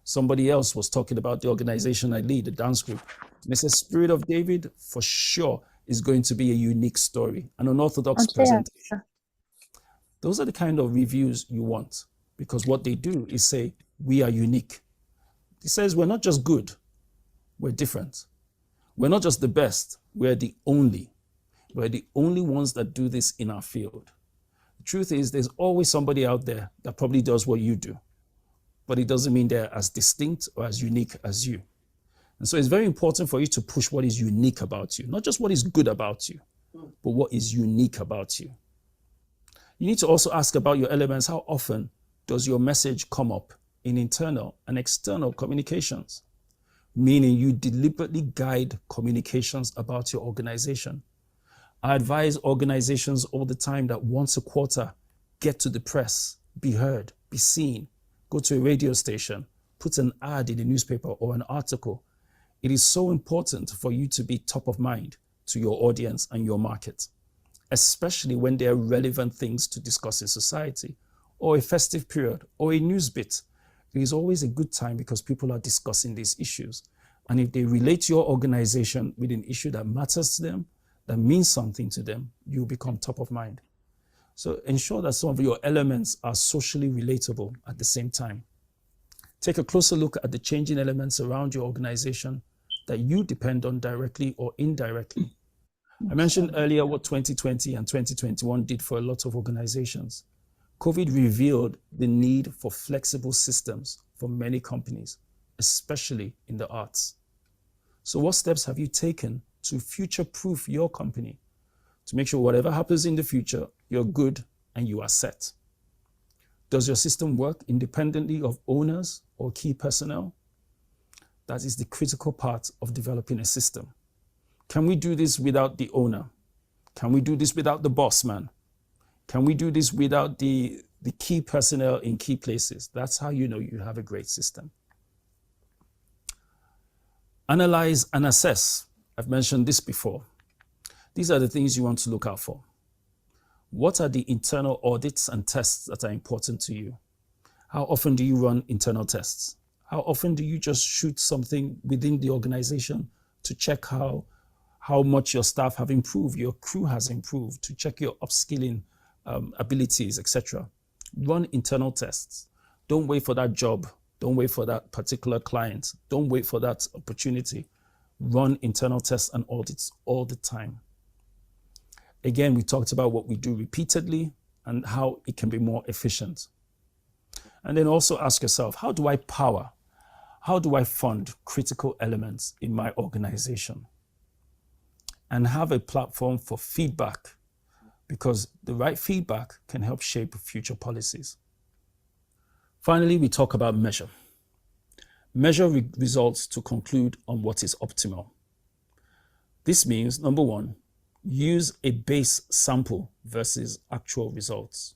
Somebody else was talking about the organization I lead, the dance group. And they said, Spirit of David, for sure, is going to be a unique story, an unorthodox presentation. Those are the kind of reviews you want, because what they do is say, we are unique. It says, we're not just good, we're different. We're not just the best, we're the only. We're the only ones that do this in our field. The truth is, there's always somebody out there that probably does what you do, but it doesn't mean they're as distinct or as unique as you. And so it's very important for you to push what is unique about you, not just what is good about you, but what is unique about you. You need to also ask about your elements. How often does your message come up in internal and external communications? Meaning you deliberately guide communications about your organization. I advise organizations all the time that once a quarter, get to the press, be heard, be seen, go to a radio station, put an ad in a newspaper or an article. It is so important for you to be top of mind to your audience and your market, especially when there are relevant things to discuss in society, or a festive period, or a news bit. It is always a good time because people are discussing these issues. And if they relate to your organization with an issue that matters to them, that means something to them, you become top of mind. So ensure that some of your elements are socially relatable at the same time. Take a closer look at the changing elements around your organization that you depend on directly or indirectly. I mentioned earlier what 2020 and 2021 did for a lot of organizations. COVID revealed the need for flexible systems for many companies, especially in the arts. So what steps have you taken to future-proof your company to make sure whatever happens in the future, you're good and you are set? Does your system work independently of owners or key personnel? That is the critical part of developing a system. Can we do this without the owner? Can we do this without the boss man? Can we do this without the key personnel in key places? That's how you know you have a great system. Analyze and assess. I've mentioned this before. These are the things you want to look out for. What are the internal audits and tests that are important to you? How often do you run internal tests? How often do you just shoot something within the organization to check how much your staff have improved, your crew has improved, to check your upskilling abilities, etc. Run internal tests. Don't wait for that job. Don't wait for that particular client. Don't wait for that opportunity. Run internal tests and audits all the time. Again, we talked about what we do repeatedly and how it can be more efficient. And then also ask yourself, how do I fund critical elements in my organization? And have a platform for feedback, because the right feedback can help shape future policies. Finally, we talk about measure. Measure results to conclude on what is optimal. This means, number one, use a base sample versus actual results.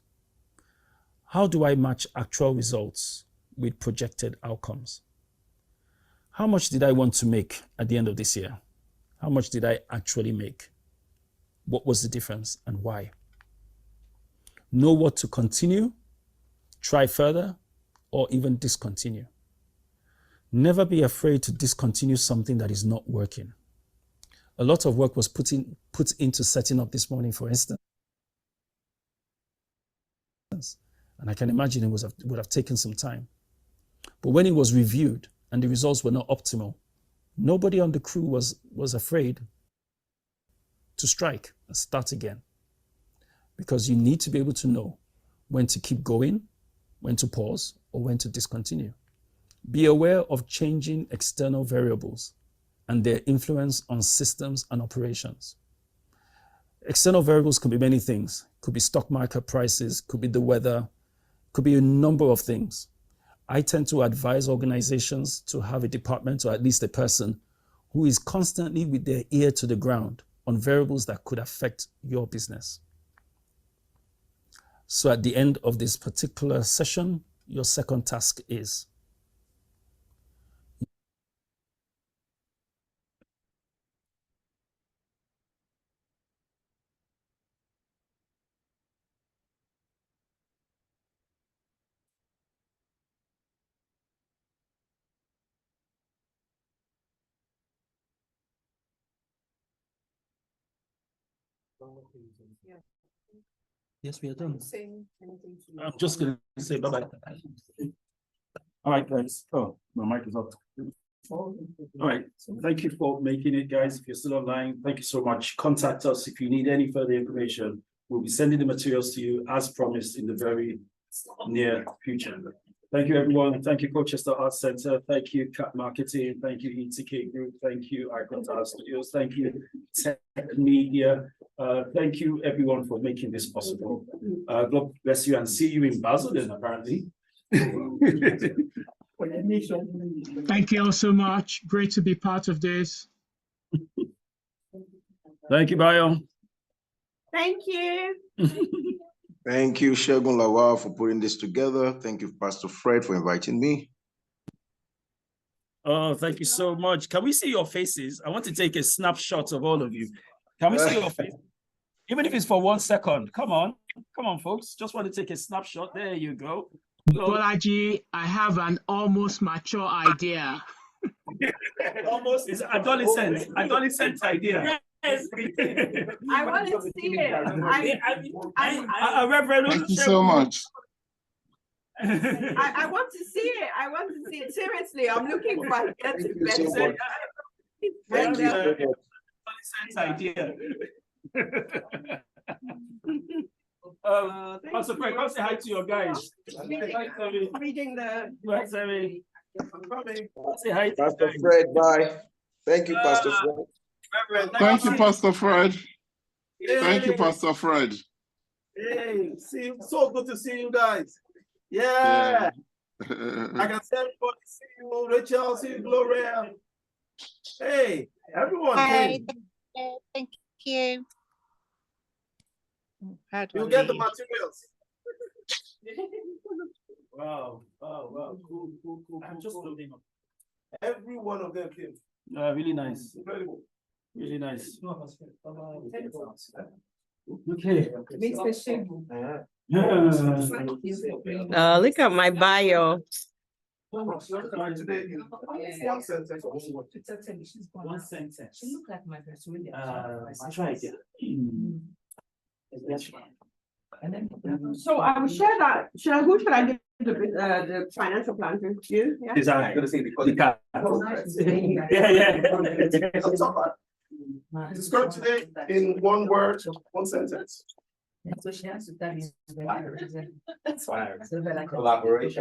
How do I match actual results with projected outcomes? How much did I want to make at the end of this year? How much did I actually make? What was the difference and why? Know what to continue, try further, or even discontinue. Never be afraid to discontinue something that is not working. A lot of work was put into setting up this morning, for instance. And I can imagine it would have taken some time. But when it was reviewed and the results were not optimal, nobody on the crew was afraid to strike and start again. Because you need to be able to know when to keep going, when to pause, or when to discontinue. Be aware of changing external variables and their influence on systems and operations. External variables could be many things. Could be stock market prices, could be the weather, could be a number of things. I tend to advise organizations to have a department or at least a person who is constantly with their ear to the ground on variables that could affect your business. So at the end of this particular session, your second task is yes, we are done. I'm just going to say bye-bye. All right, guys. Oh, my mic is up. All right. So thank you for making it, guys. If you're still online, thank you so much. Contact us if you need any further information. We'll be sending the materials to you as promised in the very near future. Thank you, everyone. Thank you, Colchester Arts Centre. Thank you, Cap Marketing. Thank you, ETK Group. Thank you, Icon Art Studios. Thank you, Tech Media. Thank you, everyone, for making this possible. God bless you and see you in Basildon, apparently. Thank you all so much. Great to be part of this. Thank you, Bayo. Thank you. Thank you, Segun Lawal, for putting this together. Thank you, Pastor Fred, for inviting me. Oh, thank you so much. Can we see your faces? I want to take a snapshot of all of you. Can we see your face? Even if it's for 1 second. Come on, folks. Just want to take a snapshot. There you go. Bolaji, I have an almost mature idea. Almost is adolescent idea. Yes. I want to see it. Reverend, thank you so much. I want to see it. I want to see it. Seriously, I'm looking for it. Thank you so much. Thank you so much. Idea. Pastor Fred, come say hi to your guys. Reading the. Say hi to Pastor Fred, bye. Thank you, Pastor Fred. Thank you, Pastor Fred. Thank you, Pastor Fred. Hey, so good to see you guys. Yeah. I can see everybody. See you, Rachel. See you, Gloria. Hey, everyone. Hi, thank you. You get the materials. Wow. Cool. I'm just loading up. Every one of them came. Really nice. Incredible. Really nice. Okay. Look at my bio. Today in 1 sentence. 1 sentence. She looked like my best friend. Try again. So I will share that. Who should I give the financial plan to? You? Yeah. Design. Describe today in 1 word, 1 sentence. So she has to tell you. Collaboration.